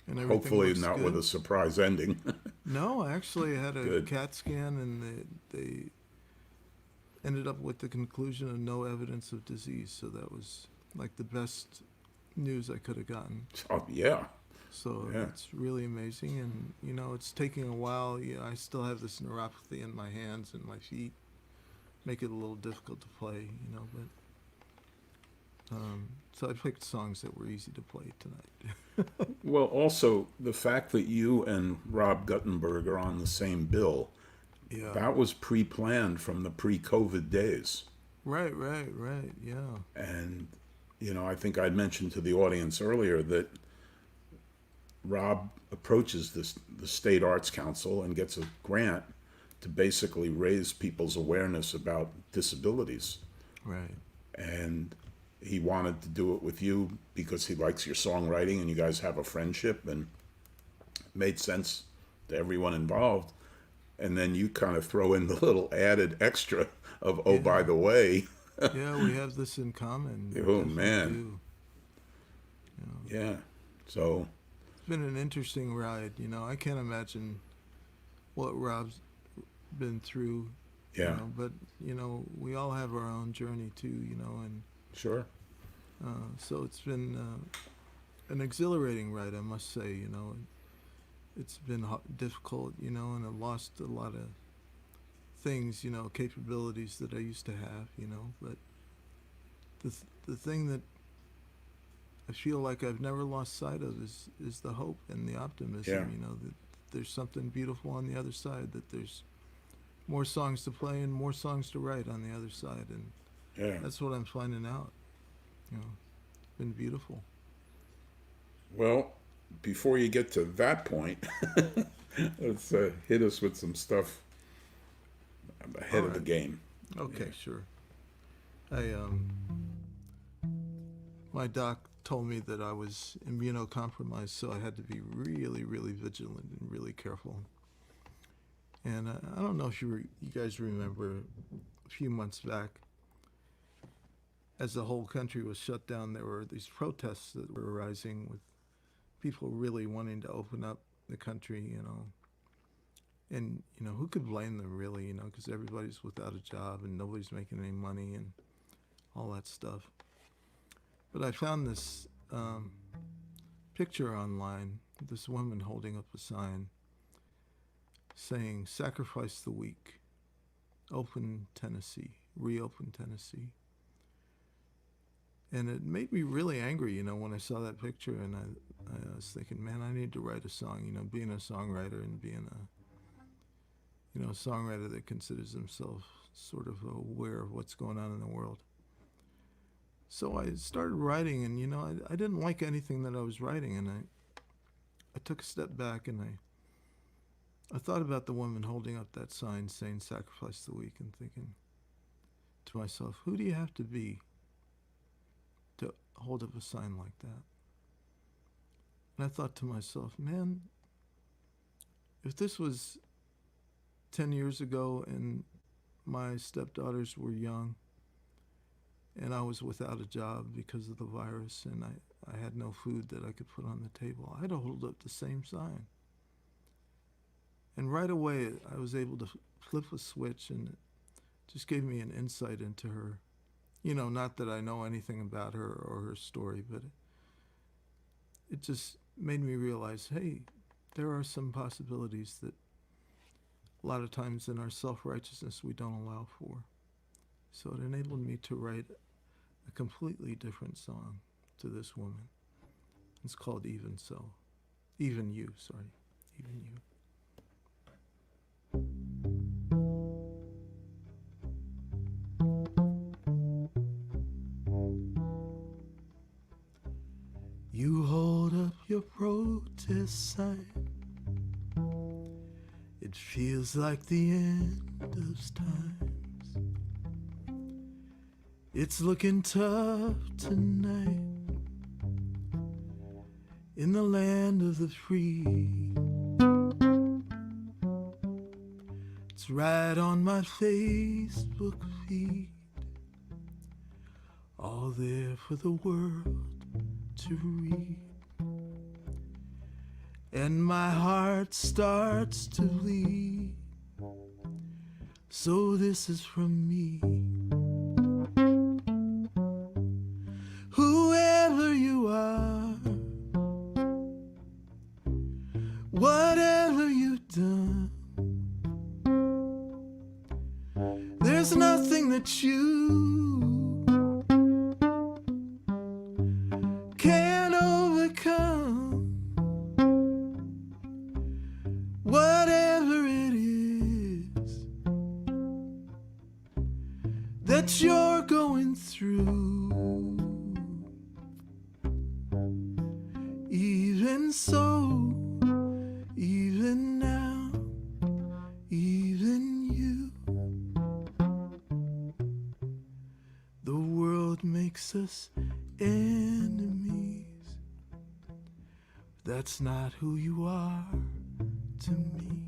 and everything Hopefully looks not good. with a surprise ending. No, I actually had a Good. CAT scan, and they ended up with the conclusion of no evidence of disease. So that was like the best news I could have gotten. Oh, yeah. So Yeah. it's really amazing, and it's taking a while. Yeah, I still have this neuropathy in my hands and my feet, make it a little difficult to play. But so I picked songs that were easy to play tonight. Well, also, the fact that you and Rob Guttenberg are on the same bill, Yeah. that was pre-planned from the pre-COVID days. Right. Yeah. And, I think I'd mentioned to the audience earlier that Rob approaches the State Arts Council and gets a grant to basically raise people's awareness about disabilities. Right. And he wanted to do it with you because he likes your songwriting and you guys have a friendship, and it made sense to everyone involved. And then you kind of throw in the little added extra of, oh, Yeah. by the way. Yeah, we have this in common. We Oh, definitely man. do. Yeah. So, It's been an interesting ride. I can't imagine what Rob's been through. yeah, But we all have our own journey too. And sure. so it's been an exhilarating ride, I must say. It's been difficult. And I've lost a lot of things. Capabilities that I used to have. But the thing that I feel like I've never lost sight of is the hope and the optimism. Yeah. That there's something beautiful on the other side. That there's more songs to play and more songs to write on the other side, and Yeah. that's what I'm finding out. It's been beautiful. Well, before you get to that point, let's hit us with some stuff ahead of the Alright. game. Okay, Yeah. sure. my doc told me that I was immunocompromised, so I had to be really, really vigilant and really careful. And I don't know if you guys remember a few months back, as the whole country was shut down, there were these protests that were arising with people really wanting to open up the country, And, who could blame them really, because everybody's without a job and nobody's making any money and all that stuff. But I found this picture online, this woman holding up a sign saying, "Sacrifice the weak, open Tennessee, reopen Tennessee." And it made me really angry, when I saw that picture, and I was thinking, man, I need to write a song, being a songwriter and being a songwriter that considers himself sort of aware of what's going on in the world. So I started writing, and, I didn't like anything that I was writing, and I took a step back, and I thought about the woman holding up that sign saying, "Sacrifice the weak," and thinking to myself, who do you have to be to hold up a sign like that? And I thought to myself, man, if this was 10 years ago and my stepdaughters were young and I was without a job because of the virus and I had no food that I could put on the table, I'd hold up the same sign. And right away, I was able to flip a switch, and it just gave me an insight into her. Not that I know anything about her or her story, but it just made me realize, hey, there are some possibilities that a lot of times in our self-righteousness we don't allow for. So it enabled me to write a completely different song to this woman. It's called Even So. Even You, sorry. Even You. You hold up your protest sign. It feels like the end of times. It's looking tough tonight in the land of the free. It's right on my Facebook feed, all there for the world to read. And my heart starts to bleed. So this is from me. Whoever you are, whatever you've done, there's nothing that you can't overcome. Whatever it is that you're going through, even so, even now, even you, the world makes us enemies. That's not who you are to me,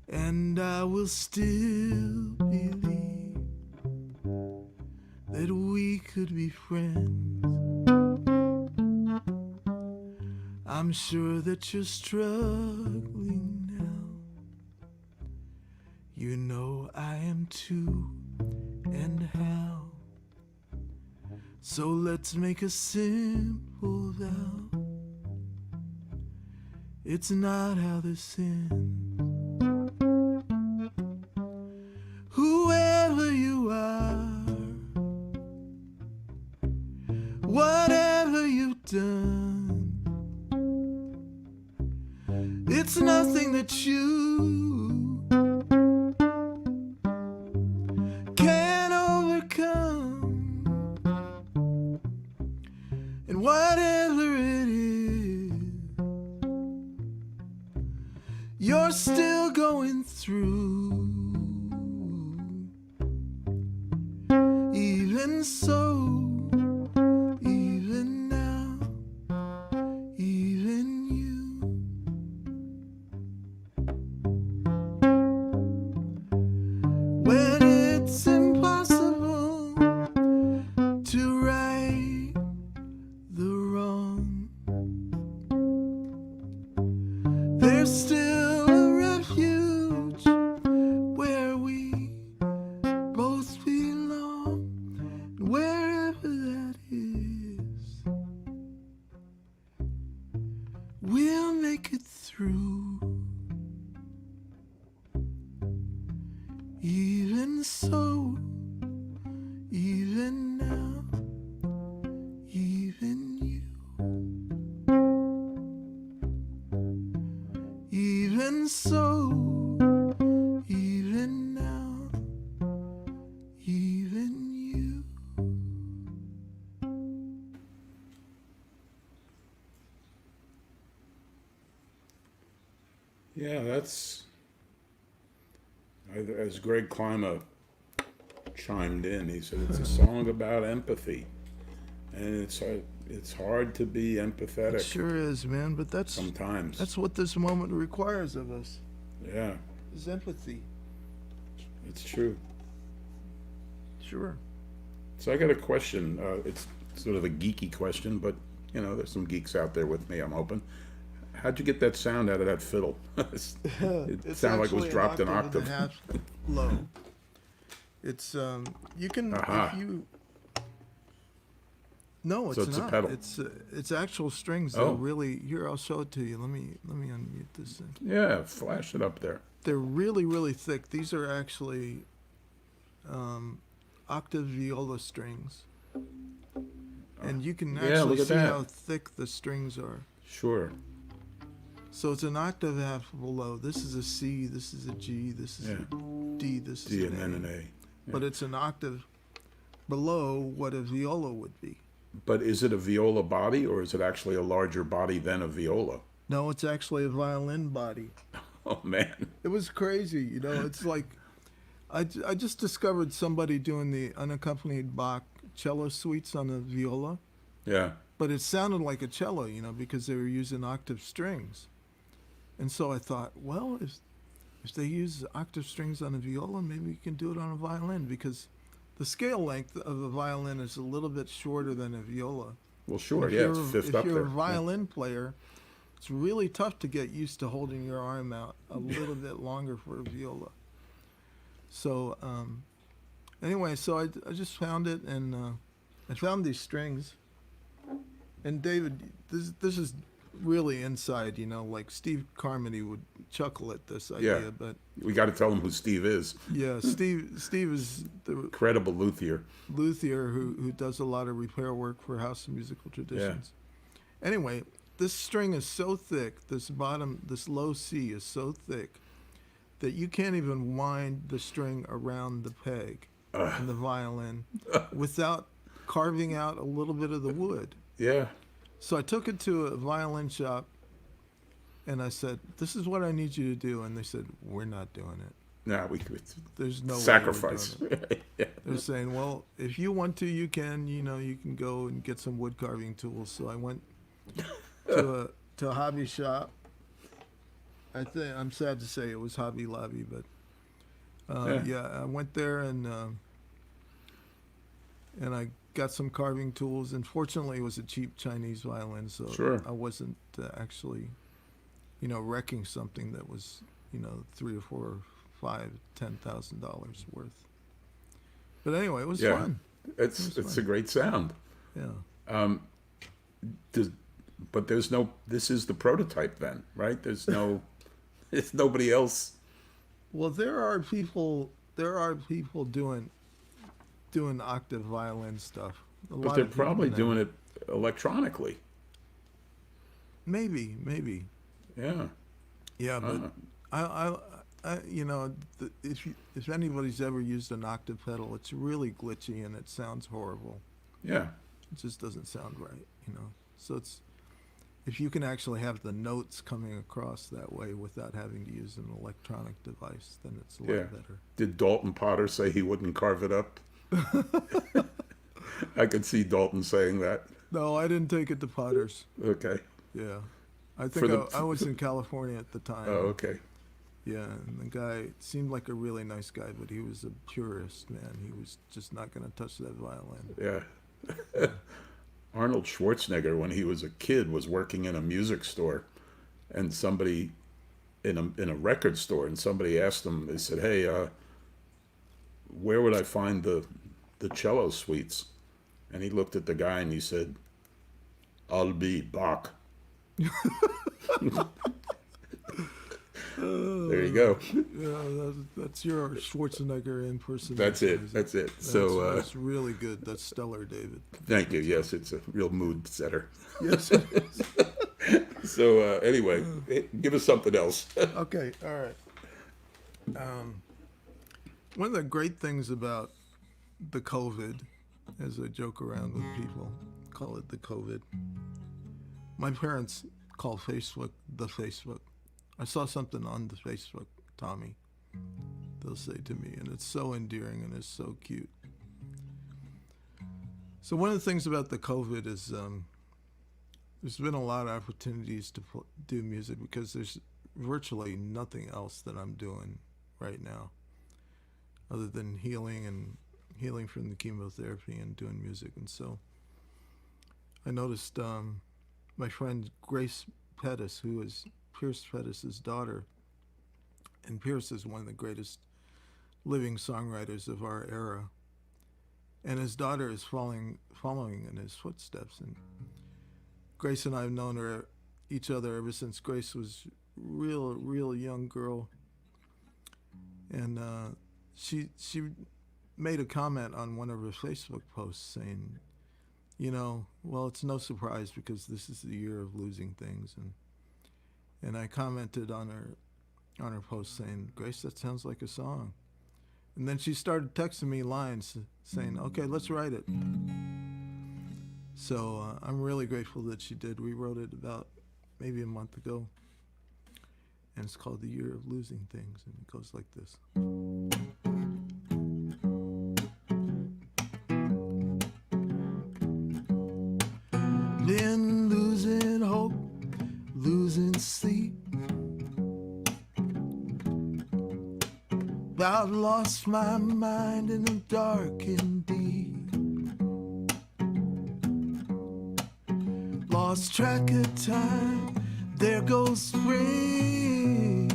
and I will still believe that we could be friends. I'm sure that you're struggling now. You know I am too, and how. So let's make a simple vow. It's not how this ends. Whoever you are, whatever you've done, it's nothing that you can overcome. And whatever it is you're still going through, even so, Even so, even now, even you, even so, even now, even you. Yeah, that's as Greg Klyma chimed in. He said it's a song about empathy, and it's hard to be empathetic It sure is, man, but sometimes. that's what this moment requires of us, Yeah, is empathy. it's true. Sure. So I got a question. It's sort of a geeky question, but you know, there's some geeks out there with me, I'm hoping. How'd you get that sound out of that fiddle? It sounded like it was dropped an octave. And a half low. It's you can Aha. if you. No, So it's it's a not. pedal. It's actual strings. They're Oh. really here. I'll show it to you. Let me unmute this thing. Yeah, flash it up there. They're really thick. These are actually octave viola strings, and you can Yeah, actually look at see that. how thick the strings are. Sure. So it's an octave half below. This is a C. This is a G. This is Yeah. a D. This is D an and then A. an A. But it's an octave below what a viola would be. But is it a viola body, or is it actually a larger body than a viola? No, it's actually a violin body. Oh man. It was crazy, you know. It's like I just discovered somebody doing the unaccompanied Bach cello suites on a viola, Yeah. but it sounded like a cello, you know, because they were using octave strings. And so I thought, well, if they use octave strings on a viola, maybe we can do it on a violin, because the scale length of a violin is a little bit shorter than a viola. Well, sure. If Yeah, you're, it's fifth if up you're there. a violin player, it's really tough to get used to holding your arm out a little bit longer for a viola. So anyway, so I just found it, and I found these strings. And David, this is really inside, you know, like Steve Carmody would chuckle at this idea, Yeah. but We got to tell them who Steve is. yeah, Steve is the Credible luthier. luthier who does a lot of repair work for House of Musical Traditions. Anyway, this string is so thick, this low C is so thick that you can't even wind the string around the peg in the violin without carving out a little bit of the wood. Yeah. So I took it to a violin shop and I said, "This is what I need you to do." And they said, "We're not doing it. Now we could There's no way we're sacrifice. doing it." Yeah. They're saying, "Well, if you want to, you can. You know, you can go and get some wood carving tools." So I went to a hobby shop. I'm sad to say it was Hobby Lobby, but yeah, I went there and I got some carving tools. And fortunately, it was a cheap Chinese violin, so Sure. I wasn't actually, you know, wrecking something that was, you know, $3,000 or $4,000 or $10,000 worth. But anyway, it was Yeah. fun. It's a great sound. Yeah. But there's no. This is the prototype then, right? There's no. It's nobody else. Well, there are people doing octave violin stuff. But they're probably doing it electronically. Maybe. Yeah. Yeah, but I you know, if anybody's ever used an octave pedal, it's really glitchy and it sounds horrible. Yeah. It just doesn't sound right, you know. So it's, if you can actually have the notes coming across that way without having to use an electronic device, then it's a lot Yeah. better. Did Dalton Potter say he wouldn't carve it up? I could see Dalton saying that. No, I didn't take it to Potter's. Okay. Yeah. I For think the- I was in California at the time. Oh, okay. Yeah, and the guy seemed like a really nice guy, but he was a purist, man. He was just not going to touch that violin. Yeah. Arnold Schwarzenegger, when he was a kid, was working in a music store, and somebody in a record store, and somebody asked him. They said, "Hey, where would I find the cello suites?" And he looked at the guy and he said, "I'll be Bach." There you go. Yeah, that's your Schwarzenegger impersonation. That's it. That's it. So That's really good. That's stellar, David. thank you. Yes, it's a real mood setter. Yes, it is. So anyway, give us something else. Okay, all right. One of the great things about the COVID, as I joke around with people, call it the COVID. My parents call Facebook the Facebook. I saw something on the Facebook, Tommy, they'll say to me, and it's so endearing and it's so cute. So one of the things about the COVID is there's been a lot of opportunities to do music because there's virtually nothing else that I'm doing right now other than healing from the chemotherapy and doing music. And so I noticed my friend Grace Pettis, who is Pierce Pettis's daughter, and Pierce is one of the greatest living songwriters of our era, and his daughter is following in his footsteps. And Grace and I have known each other ever since Grace was real young girl, and she made a comment on one of her Facebook posts saying, well, it's no surprise because this is the year of losing things, and I commented on her post saying, Grace, that sounds like a song. And then she started texting me lines saying, okay, let's write it. So I'm really grateful that she did. We wrote it about maybe a month ago, and it's called The Year of Losing Things, and it goes like this. Been losing hope, losing sleep. I've lost my mind in the dark and deep. Lost track of time, there goes spring.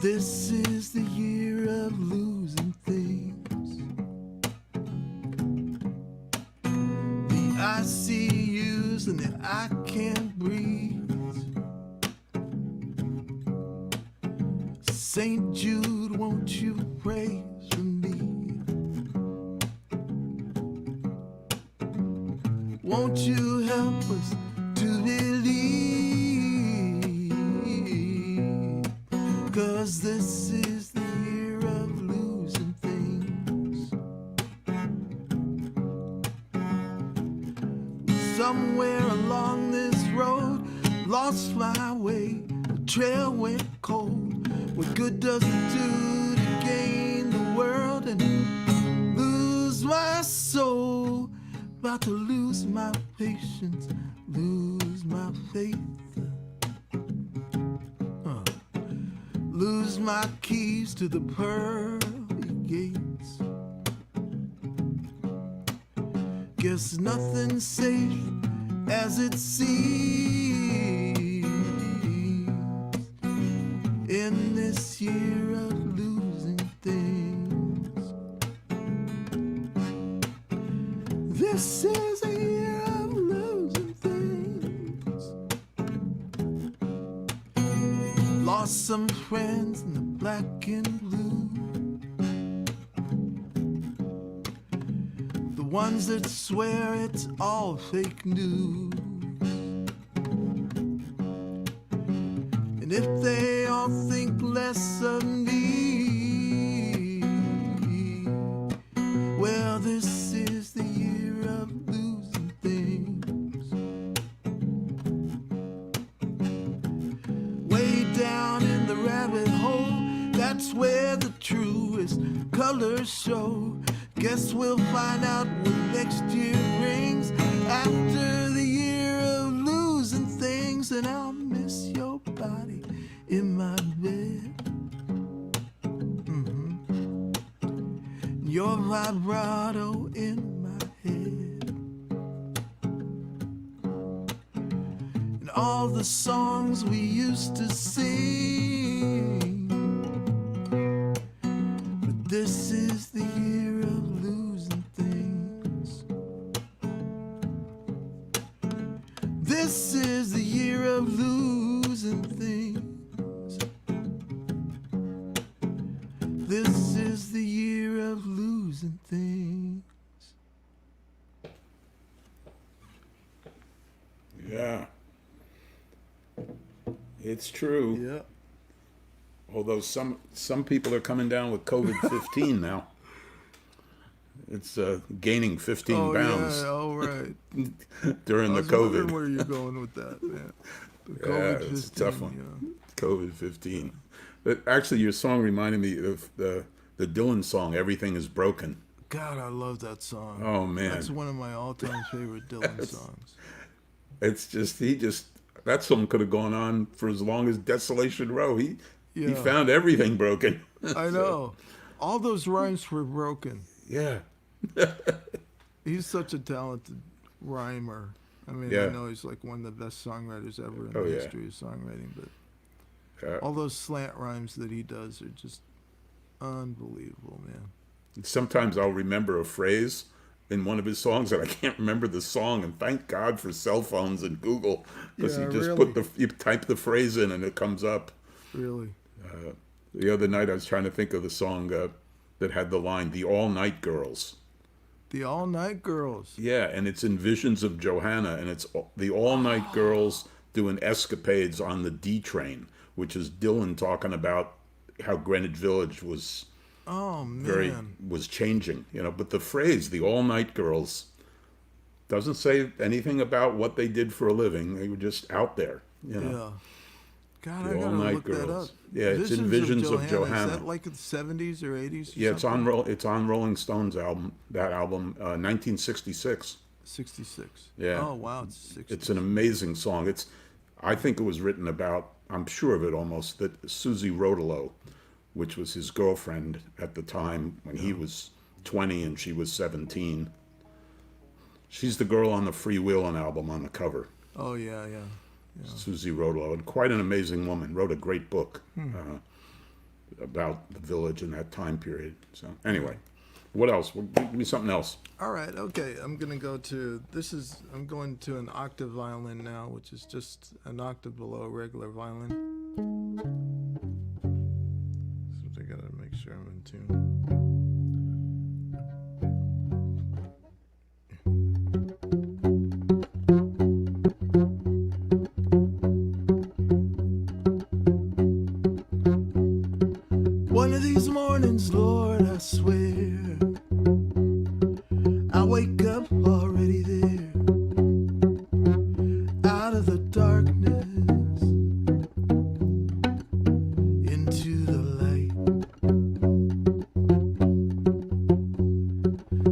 This is the year of losing things. The ICUs and the I can't breathe. St. Jude, won't you pray for me? Won't you help us to believe? 'Cause this is the year of losing things. Somewhere along this road, lost my way, the trail went cold. What good does it do to gain the world and lose my soul? About to lose my patience, lose my faith, lose my keys to the pearly gates. Guess nothing's safe as it seems in this year of losing things. This is a year of losing things. Lost some friends in the black and blue, the ones that swear it's all fake news. And if they all think less of me, well, this is the year of losing things. Way down in the rabbit hole, that's where the truest colors show. Guess we'll find out what next year brings after the year of losing things. And I'll miss your body in my bed, your vibrato in my head, and all the songs we used to sing. But this is the year of losing things. This is the year of losing This is the year of losing things. Yeah. It's true. Yeah. Although some people are coming down with COVID-15 now. It's gaining 15 pounds Yeah, all right. during I the was wondering COVID. where you're going with that, man. The Yeah, COVID-15, it's a tough one. you know. COVID-15. But actually, your song reminded me of the Dylan song, Everything is Broken. God, I love that song. Oh, man. That's one of my all-time favorite Dylan songs. It's just, that song could have gone on for as long as Desolation Row. He Yeah. found everything broken. I know. All those rhymes were broken. Yeah. He's such a talented rhymer. I mean, Yeah. I know he's like one of the best songwriters ever in Oh, the yeah. history of songwriting, but Uh, all those slant rhymes that he does are just unbelievable, man. Sometimes I'll remember a phrase in one of his songs and I can't remember the song, and thank God for cell phones and Google, because Yeah, you just really. you type the phrase in and it comes up. Really. The other night I was trying to think of the song that had the line, "The All Night Girls." The All Night Girls. Yeah, and it's in Visions of Johanna, and it's the All Night Girls doing escapades on the D train, which is Dylan talking about how Greenwich Village was Oh, man. was changing, But the phrase "the All Night Girls" doesn't say anything about what they did for a living. They were just out there, Yeah. God, The I gotta All Night look that Girls. up. Yeah, it's in Visions of Johanna. Is that like the 70s or 80s? Or Yeah, it's something? on Rolling Stones album. That album, 1966. 66. Yeah. Oh, wow, it's 60. It's an amazing song. I think it was written about, I'm sure of it almost, that Susie Rodolo, which was his girlfriend at the time when he was 20 and she was 17. She's the girl on the Free Willin' album on the cover, Oh, yeah. Susie Rodolo, and quite an amazing woman. Wrote a great book about the village in that time period. So anyway, what else? Give me something else. All right, okay. I'm going to an octave violin now, which is just an octave below regular violin. So I got to make sure I'm in tune. One of these mornings, Lord, I swear, I wake up already there, out of the darkness, into the light.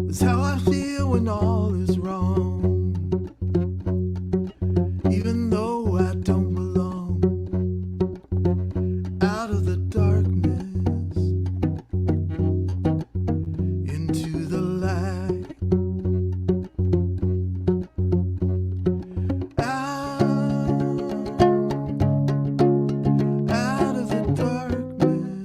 That's how I feel when all is wrong, even though I don't belong, out of the darkness. Into the light. Out of the darkness.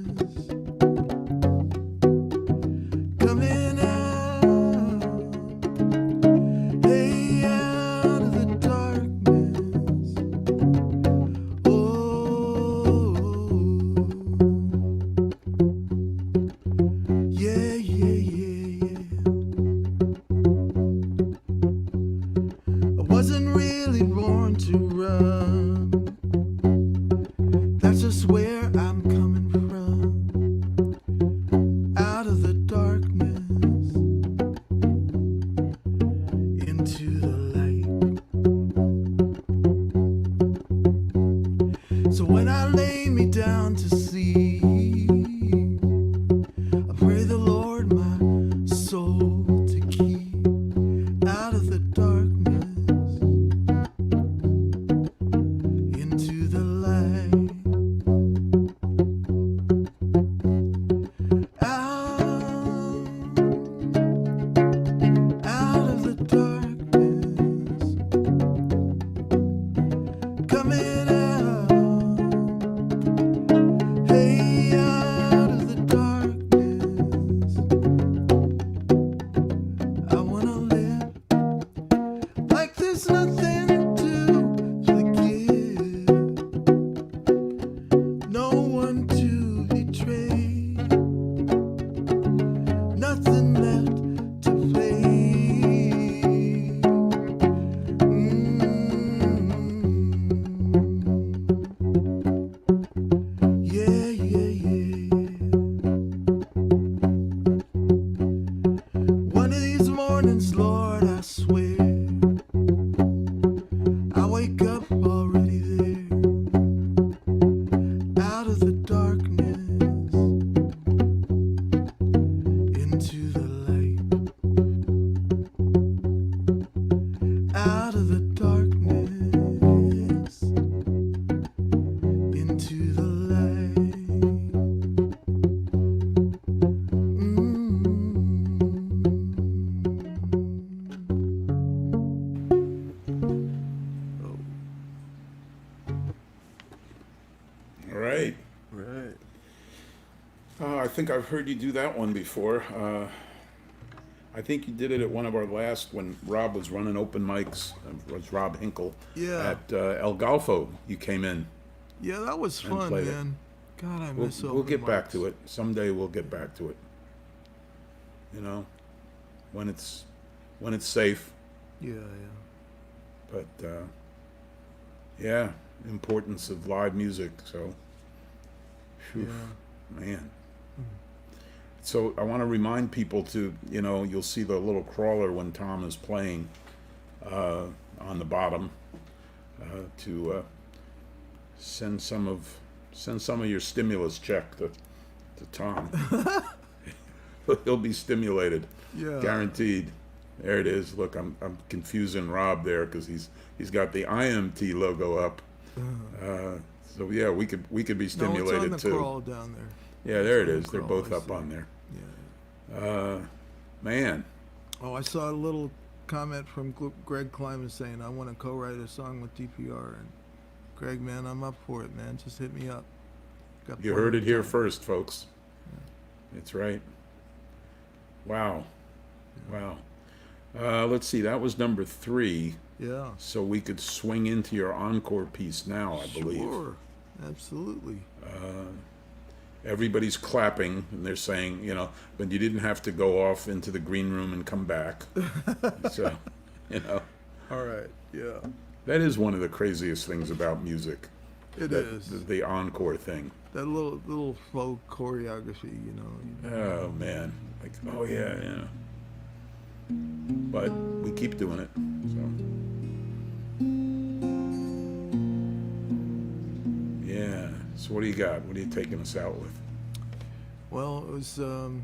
I think I've heard you do that one before. I think you did it at one of our last, when Rob was running open mics, was Rob Hinkle. Yeah. At El Golfo, you came in. Yeah, that was fun, played it. man. God, I We'll, miss we'll get open back mics. to it. Someday we'll get back to it. You know, when it's safe. Yeah, But yeah, importance of live music. So, yeah. phew, man. So I want to remind people to, you'll see the little crawler when Tom is playing on the bottom to send some of your stimulus check to Tom. He'll be stimulated, Yeah. guaranteed. There it is. Look, I'm confusing Rob there because he's got the IMT logo up. So yeah, we could be No, it's stimulated on the too. crawl down there. Yeah, there it on the is. They're crawl, both I up see. on there. Yeah. Man, Oh, I saw a little comment from Greg Klyma saying, I want to co-write a song with DPR. And Greg, man, I'm up for it, man. Just hit me up. Got you plenty heard of it here time. first, folks. That's right. Wow. Wow. Let's see. That was number 3. Yeah. So we could swing into your encore piece now, I believe. Sure. Absolutely. Everybody's clapping and they're saying, but you didn't have to go off into the green room and come back. So, All right. Yeah. that is one of the craziest things about music. It is. The encore thing. That little folk choreography, Oh man, like, oh yeah. But we keep doing it. So yeah. So what do you got? What are you taking us out with? Well, it was, can't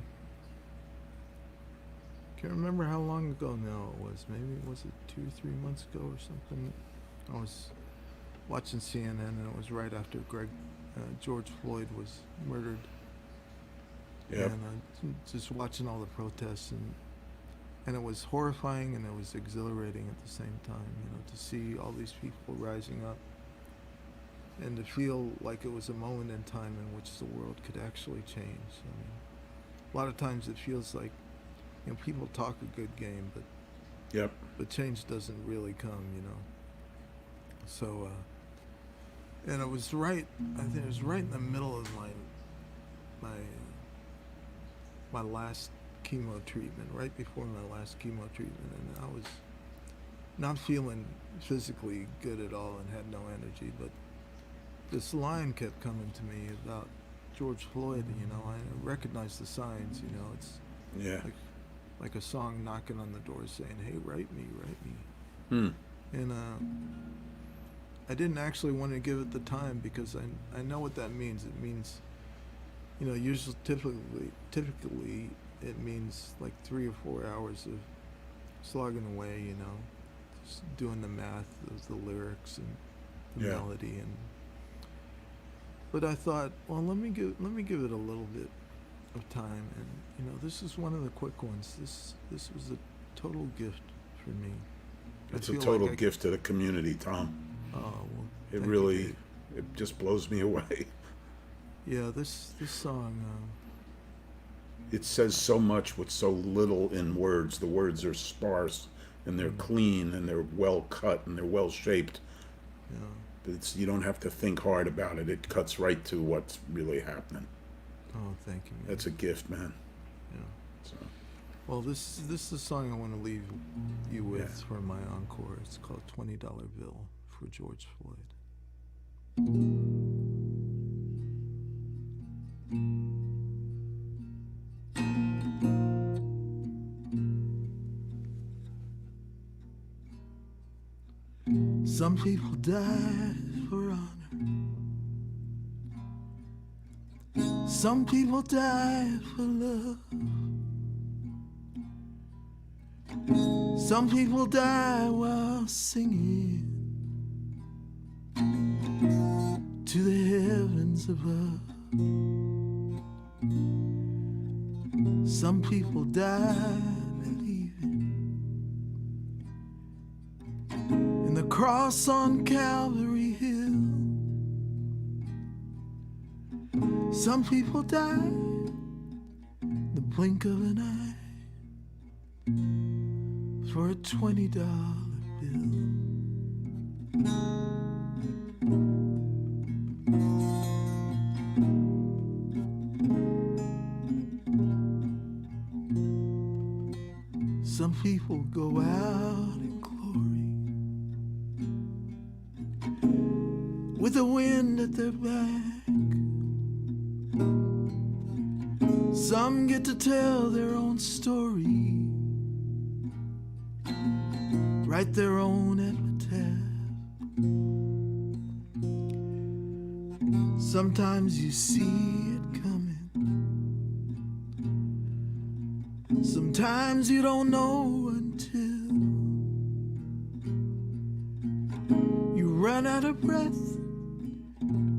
remember how long ago now it was. Maybe, was it 2 or 3 months ago or something? I was watching CNN and it was right after George Floyd was murdered. Yep. And just watching all the protests and it was horrifying and it was exhilarating at the same time, to see all these people rising up and to feel like it was a moment in time in which the world could actually change. I mean, a lot of times it feels like, people talk a good game, Yep. but change doesn't really come, So, and it was right, I think it was right in the middle of my last chemo treatment, right before my last chemo treatment, and I was not feeling physically good at all and had no energy, but this line kept coming to me about George Floyd. I recognized the signs. It's Yeah. like a song knocking on the door saying, "Hey, write me." Hmm. And I didn't actually want to give it the time because I know what that means. It means, usually typically it means like 3 or 4 hours of slogging away. Just doing the math of the lyrics and the Yeah. melody But I thought, well, let me give it a little bit of time, and this is one of the quick ones. This was a total gift for me. I It's a feel total like I- gift to the community, Tom. Oh, well, It thank you, really, Dave. it just blows me away. Yeah, this song. It says so much with so little in words. The words are sparse and they're clean and they're well cut and they're well shaped. Yeah. But you don't have to think hard about it. It cuts right to what's really happening. Oh, thank you, man. That's a gift, man. Yeah. So, Well, this is the song I want to leave you with Yeah. for my encore. It's called $20 Bill for George Floyd. Some people died for honor. Some people died for love. Some people die while singing to the heavens above. Some people die believing in the cross on Calvary Hill. Some people die blink of an eye for a $20 bill. Some people go out in glory with the wind at their back. Some get to tell their own story, write their own epitaph. Sometimes you see it coming, sometimes you don't know until you run out of breath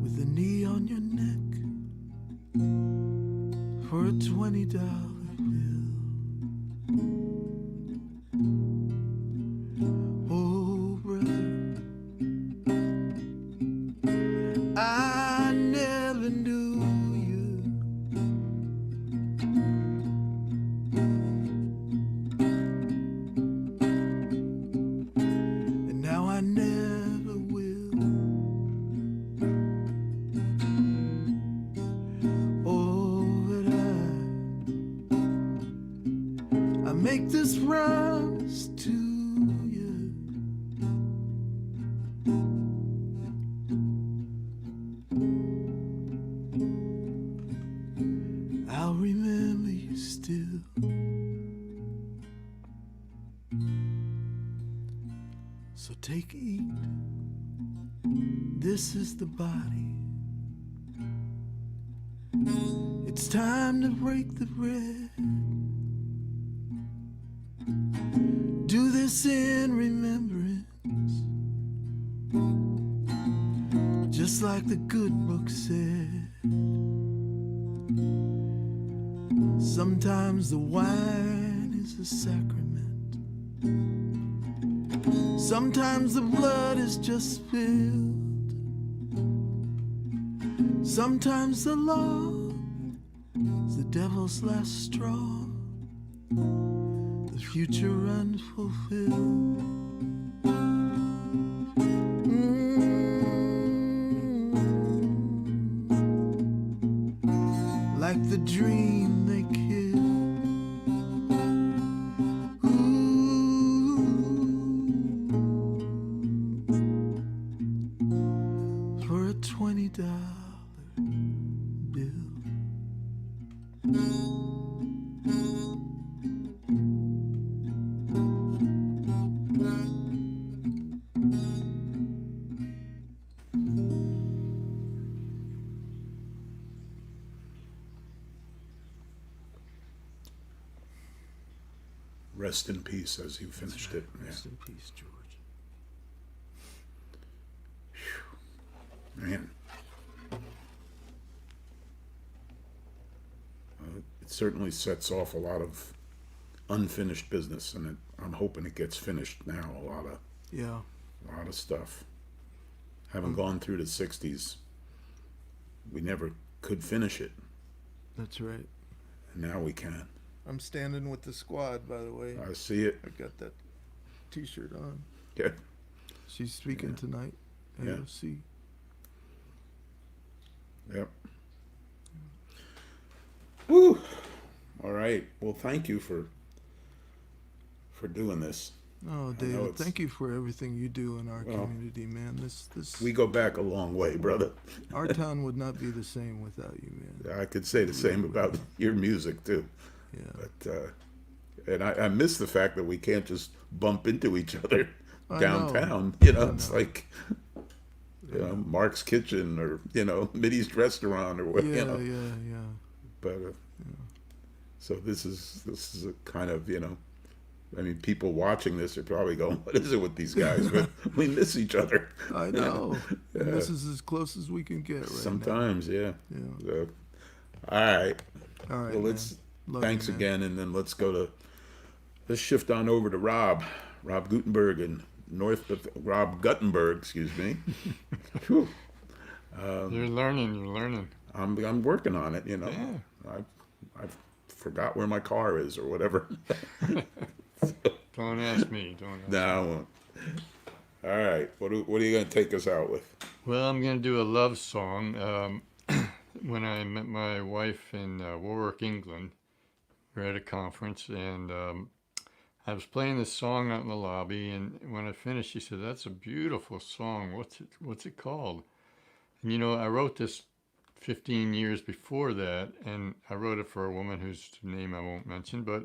with a knee on your neck for a $20 bill. Oh, brother, I never knew you. And now I never will. Oh, but I make this promise to you. I'll remember you still. So take, eat. This is the body. It's time to break the bread. Do this in remembrance, just like the good book said. Sometimes the wine is a sacrament, sometimes the blood is just spilled, sometimes the law is the devil's last straw, the future unfulfilled. Like the dream they kill. For a $20 bill. Rest in peace as you finished it. Yeah. Rest in peace, George. Man. It certainly sets off a lot of unfinished business, and I'm hoping it gets finished now. A lot of stuff. Having gone through the 60s, we never could finish it, That's right. and now we can. I'm standing with the squad, by the way. I see it. I got that T-shirt on. Yeah. She's speaking tonight. Yeah. AOC. Yep. Woo. All right. Well, thank you for doing this. Oh, know David, it's- thank you for everything you do in our Well, community, man. This We go back a long way, brother. our town would not be the same without you, man. I could say the same about your music too. Yeah. But and I miss the fact that we can't just bump into each other I downtown. know. You know, I it's know. like Mark's Kitchen or Mitty's Restaurant or what. Yeah, You know. yeah. But so this is a kind of I mean, people watching this are probably going, "What is it with these guys?" But we miss each other. I know. And this is as close as we can get right Sometimes, yeah. now. Yeah. So, all right. All right. Well, man. let's Love thanks you, man. again, and then let's shift on over to Rob Guttenberg and Rob Guttenberg, excuse me. Whew. You're learning. I'm working on it. Yeah. I've forgot where my car is or whatever. Don't ask me. Don't ask me. No, I won't. All right. What are you going to take us out with? Well, I'm going to do a love song. When I met my wife in Warwick, England, we were at a conference, and I was playing this song out in the lobby, and when I finished, she said, "That's a beautiful song. What's it called?" And you know, I wrote this 15 years before that, and I wrote it for a woman whose name I won't mention, but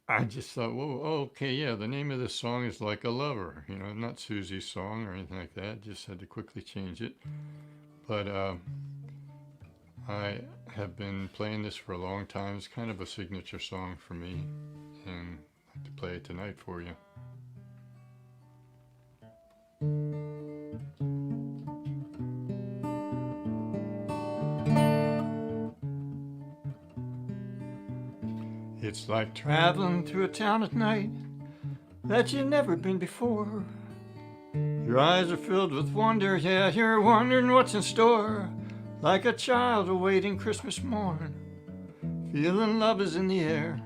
I just thought, whoa, okay, yeah, the name of this song is Like a Lover, you know, not Susie's song or anything like that. Just had to quickly change it. But I have been playing this for a long time. It's kind of a signature song for me, and I'd like to play it tonight for you. It's like traveling through a town at night that you've never been before. Your eyes are filled with wonder, yeah, you're wondering what's in store. Like a child awaiting Christmas morn, feeling love is in the air.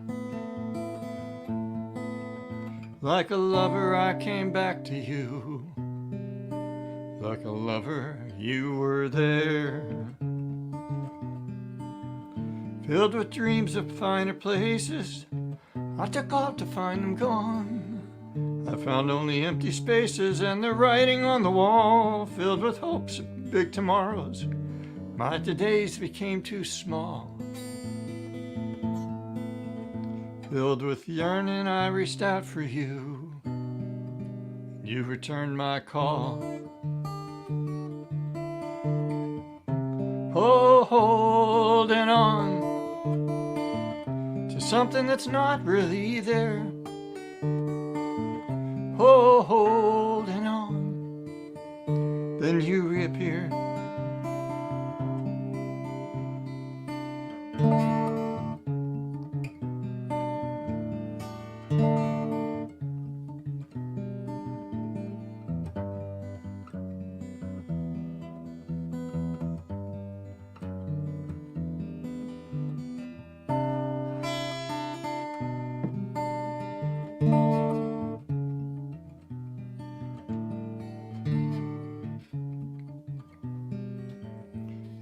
Like a lover I came back to you. Like a lover you were there. Filled with dreams of finer places, I took off to find them gone. I found only empty spaces and the writing on the wall. Filled with hopes of big tomorrows, my todays became too small. Filled with yearning, I reached out for you. You returned my call. Oh, holding on to something that's not really there. Oh, holding on, then you reappear.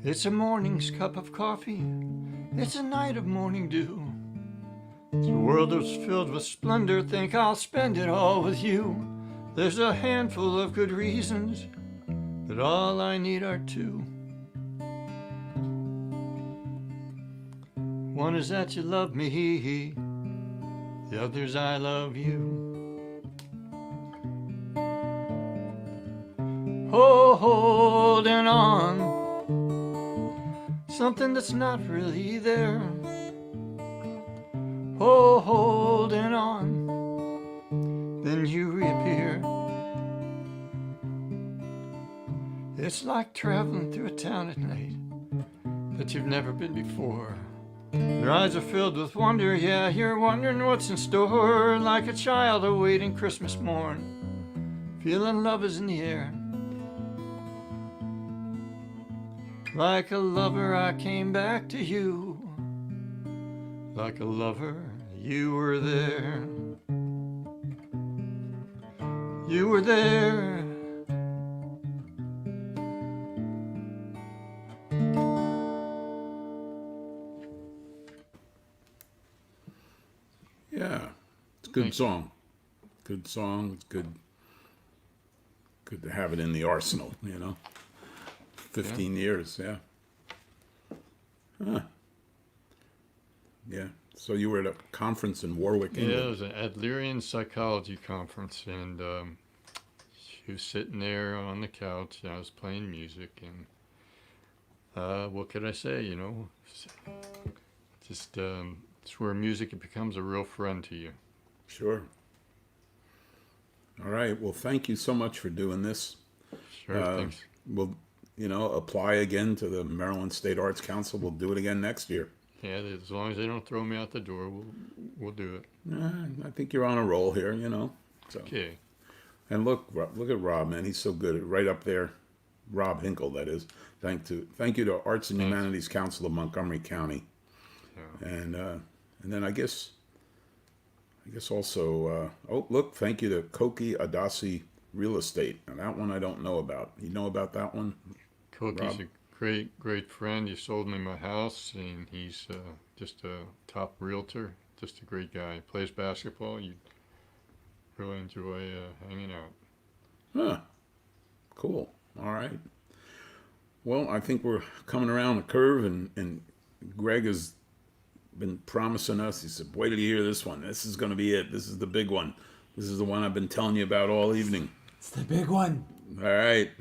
It's a morning's cup of coffee, it's a night of morning dew. The world that's filled with splendor, think I'll spend it all with you. There's a handful of good reasons, but all I need are two. One is that you love me, the other's I love you. Oh, holding on, something that's not really there. Oh, holding on, then you reappear. It's like traveling through a town at night that you've never been before. Your eyes are filled with wonder, yeah, you're wondering what's in store. Like a child awaiting Christmas morn, feeling love is in the air. Like a lover I came back to you. Like a lover you were there. You were there. Yeah, it's a good song. Good song. It's good to have it in the arsenal, you know. 15 years, yeah. Huh. Yeah. So you were at a conference in Warwick, England. Yeah, it was an Adlerian psychology conference, and she was sitting there on the couch, and I was playing music, and what could I say, you know? Just, it's where music becomes a real friend to you. Sure. All right. Well, thank you so much for doing this. Sure, thanks. We'll, you know, apply again to the Maryland State Arts Council. We'll do it again next year. Yeah, as long as they don't throw me out the door, we'll do it. I think you're on a roll here, you know. So. Okay. And look at Rob, man. He's so good. Right up there. Rob Hinkle, that is. Thank you to Arts and Humanities Council of Montgomery County. Yeah. And then I guess also, oh, look, thank you to Koki Adasi Real Estate. And that one I don't know about. You know about that one? Koki's Rob? a great friend. He sold me my house, and he's just a top realtor. Just a great guy. Plays basketball. You'd really enjoy hanging out. Huh. Cool. All right. Well, I think we're coming around the curve, and Greg has been promising us. He said, wait till you hear this one. This is going to be it. This is the big one. This is the one I've been telling you about all evening. It's the big one. All right.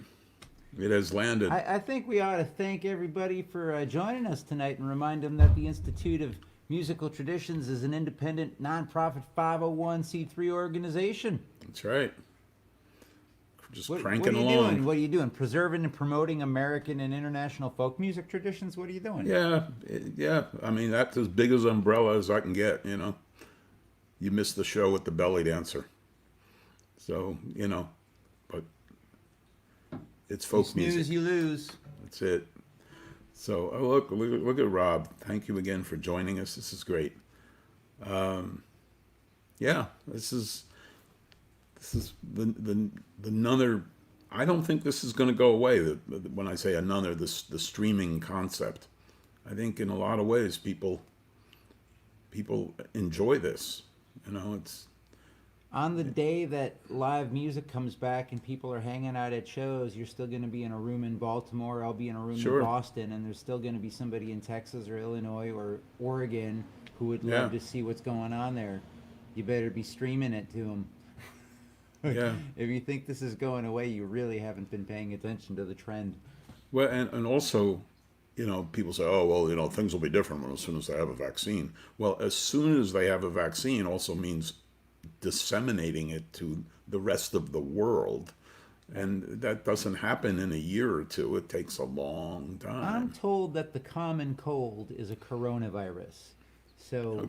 It has landed. I think we ought to thank everybody for joining us tonight and remind them that the Institute of Musical Traditions is an independent, nonprofit 501c3 organization. That's right. Just What cranking are you along. doing? What are you doing? Preserving and promoting American and international folk music traditions? What are you doing? Yeah. I mean, that's as big as umbrella as I can get, you know. You missed the show with the belly dancer. So, you know, but it's folk You snooze, music. you lose. That's it. So, oh, look at Rob. Thank you again for joining us. This is great. Yeah, this is the another. I don't think this is going to go away. When I say another, the streaming concept, I think in a lot of ways people enjoy this. You know, it's On the day that live music comes back and people are hanging out at shows, you're still going to be in a room in Baltimore. I'll be in a room Sure. in Boston, and there's still going to be somebody in Texas or Illinois or Oregon who would love Yeah. to see what's going on there. You better be streaming it to them. yeah. If you think this is going away, you really haven't been paying attention to the trend. Well, and also, you know, people say, oh, well, you know, things will be different as soon as they have a vaccine. Well, as soon as they have a vaccine also means disseminating it to the rest of the world. And that doesn't happen in a year or two. It takes a long I'm time. told that the common cold is a coronavirus. So,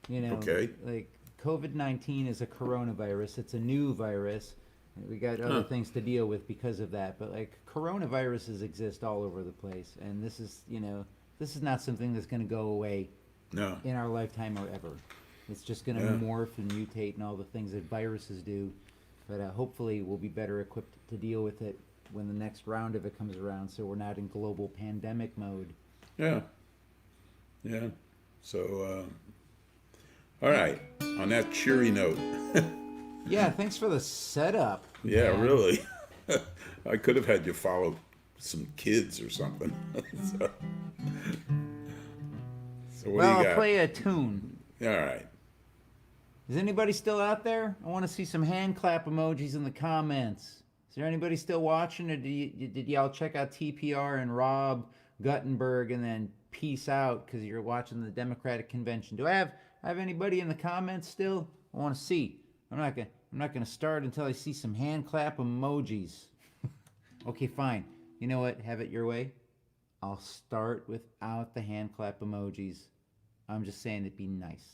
you know, Okay. like COVID-19 is a coronavirus. It's a new virus. We got other things to deal with because of that. But like coronaviruses exist all over the place. And this is, you know, this is not something that's going to go away No. in our lifetime or ever. It's just going to Yeah. morph and mutate and all the things that viruses do. But hopefully we'll be better equipped to deal with it when the next round of it comes around, so we're not in global pandemic mode. Yeah. Yeah. So, all right. On that cheery note. Yeah, thanks for the setup. Yeah, man. really. I could have had you follow some kids or something. So what Well, do I'll you got? play a tune. All right. Is anybody still out there? I want to see some hand clap emojis in the comments. Is there anybody still watching, or did y'all check out TPR and Rob Guttenberg and then peace out because you're watching the Democratic Convention? Do I have anybody in the comments still? I want to see. I'm not gonna start until I see some hand clap emojis. Okay, fine. You know what? Have it your way. I'll start without the hand clap emojis. I'm just saying it'd be nice.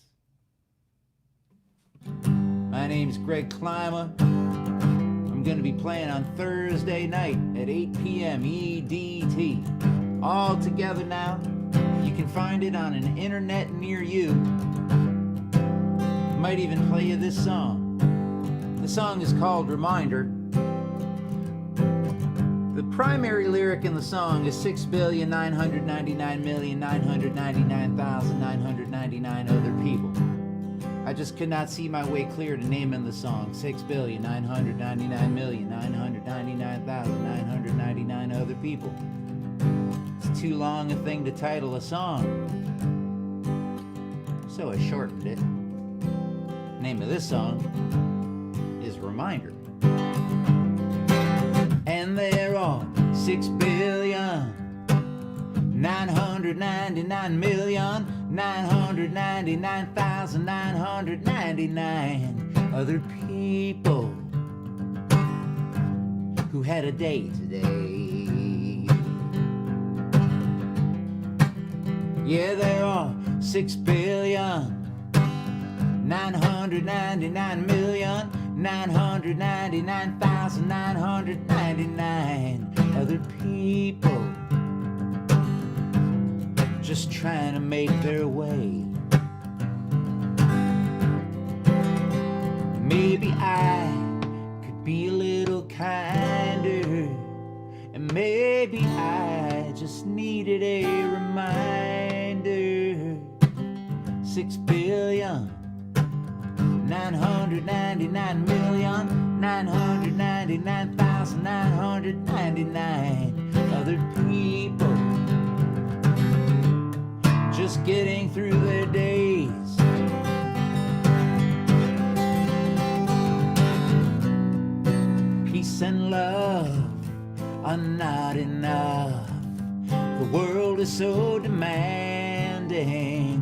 My name's Greg Klyma. I'm going to be playing on Thursday night at 8 p.m. EDT. All together now. You can find it on an internet near you. Might even play you this song. The song is called Reminder. The primary lyric in the song is 6,999,999,999 other people. I just could not see my way clear to naming the song 6,999,999,999 other people. It's too long a thing to title a song, so I shortened it. Name of this song is Reminder. And they're all 6,999,999,999 other people who had a day today. Yeah, they're all 6,999,999,999 other people just trying to make their way. Maybe I could be a little kinder, and maybe I just needed a reminder. 6,999,999,999 other people just getting through their days. Peace and love are not enough. The world is so demanding.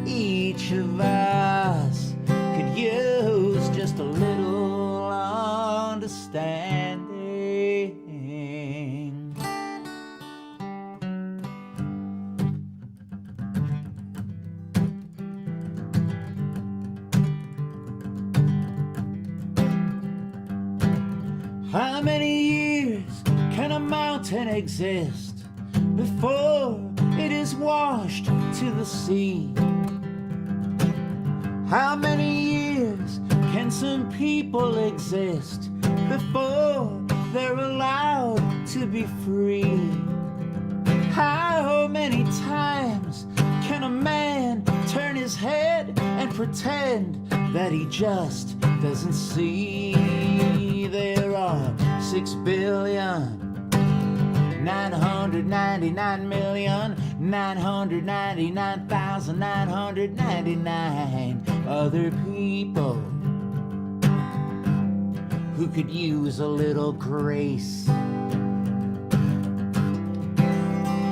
Each of us could use just a little understanding. How many years can a mountain exist before it is washed to the sea? How many years can some people exist before they're allowed to be free? How many times can a man turn his head and pretend that he just doesn't see? There are 6,999,999,999 other people who could use a little grace.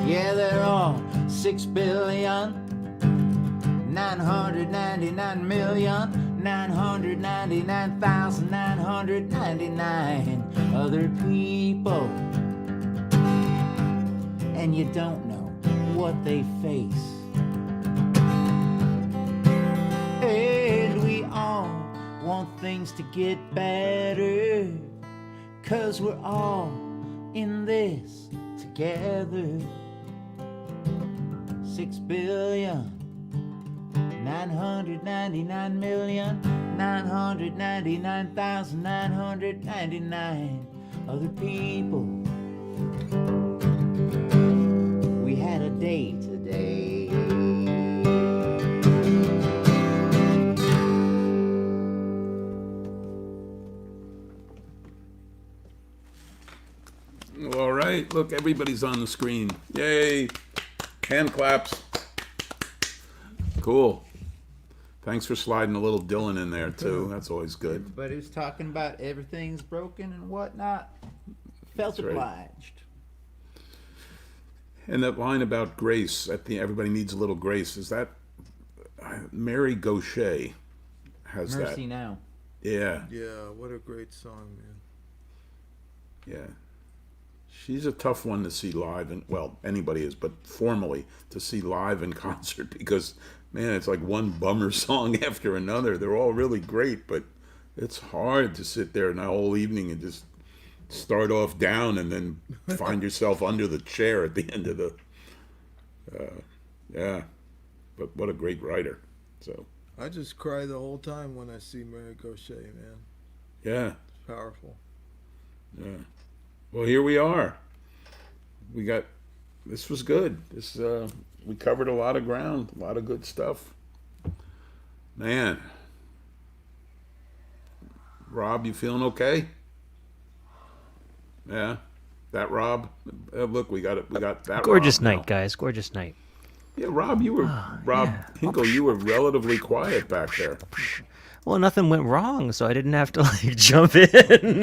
Yeah, there are 6,999,999,999 other people, and you don't know what they face. And we all want things to get better, 'cause we're all in this together. 6,999,999,999 other people. We had a day today. All right, look, everybody's on the screen. Yay! Hand claps. Cool. Thanks for sliding a little Dylan in there, too. That's always good. Everybody was talking about everything's broken and whatnot. Felt That's right. obliged. And that line about grace, at the everybody needs a little grace, is that Mary Gaucher has Mercy that. Now. Yeah, Yeah, what a great song, man. yeah. She's a tough one to see live, and well, anybody is, but formally to see live in concert, because man, it's like one bummer song after another. They're all really great, but it's hard to sit there the whole evening and just start off down and then find yourself under the chair at the end of the yeah. But what a great writer. So I just cry the whole time when I see Mary Gaucher, man. yeah, It's powerful. yeah. Well, here we are. We got, this was good. This we covered a lot of ground, a lot of good stuff. Man. Rob, you feeling okay? Yeah. That Rob? Look, we got it. We got that. Gorgeous Rob now. night, guys. Gorgeous night. Yeah, Rob, you were Rob Hinkle. You were relatively quiet back there. Well, nothing went wrong, so I didn't have to like jump in.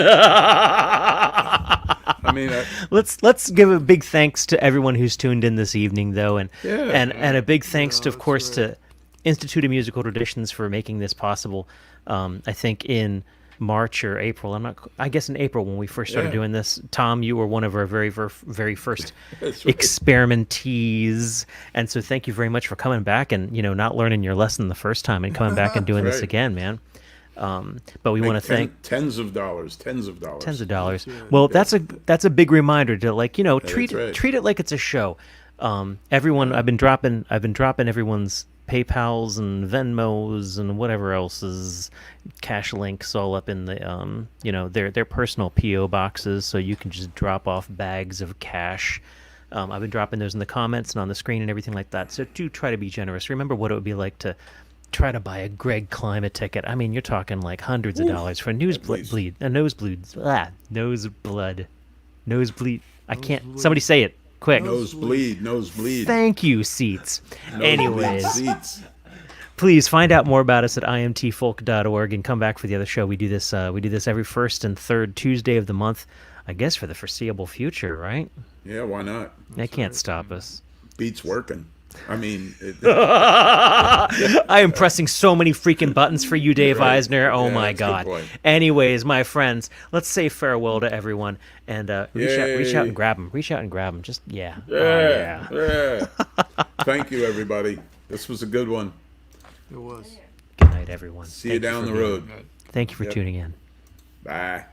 I mean, Let's give a big thanks to everyone who's tuned in this evening, though, and Yeah. and a big thanks to, of that's course, right. to Institute of Musical Traditions for making this possible. I think in March or April, I guess in April when we first started Yeah. doing this, Tom, you were one of our very first That's right. experimentees, and so thank you very much for coming back and not learning your lesson the first time and coming back and doing this Right. again, man. But we want to thank tens of dollars. tens of dollars. That's right. Well, that's a big reminder to treat right. treat it like it's a show. Everyone, I've been dropping everyone's PayPal's and Venmos and whatever else's cash links all up in the their personal PO boxes, so you can just drop off bags of cash. I've been dropping those in the comments and on the screen and everything like that. So do try to be generous. Remember what it would be like to try to buy a Greg Klyma ticket. I mean, you're talking like hundreds of dollars for nosebleed. I can't. Somebody say it quick. Nosebleed. Thank you, seats. Anyways, Seats. please find out more about us at imtfolk.org and come back for the other show. We do this every first and third Tuesday of the month, I guess for the foreseeable future, right? Yeah, why not? They can't stop us. Beats working. I mean, I am pressing so many freaking buttons for you, Dave Right. Eisner. Oh Yeah, my that's a good God. point. Anyways, my friends, let's say farewell to everyone and reach out Yay. and grab them. Reach out and grab them. Just yeah. yeah, Oh, yeah. yeah. Thank you, everybody. This was a good one. It was. Good night, everyone. See you down the road. Thank you for Yep. tuning in. Bye.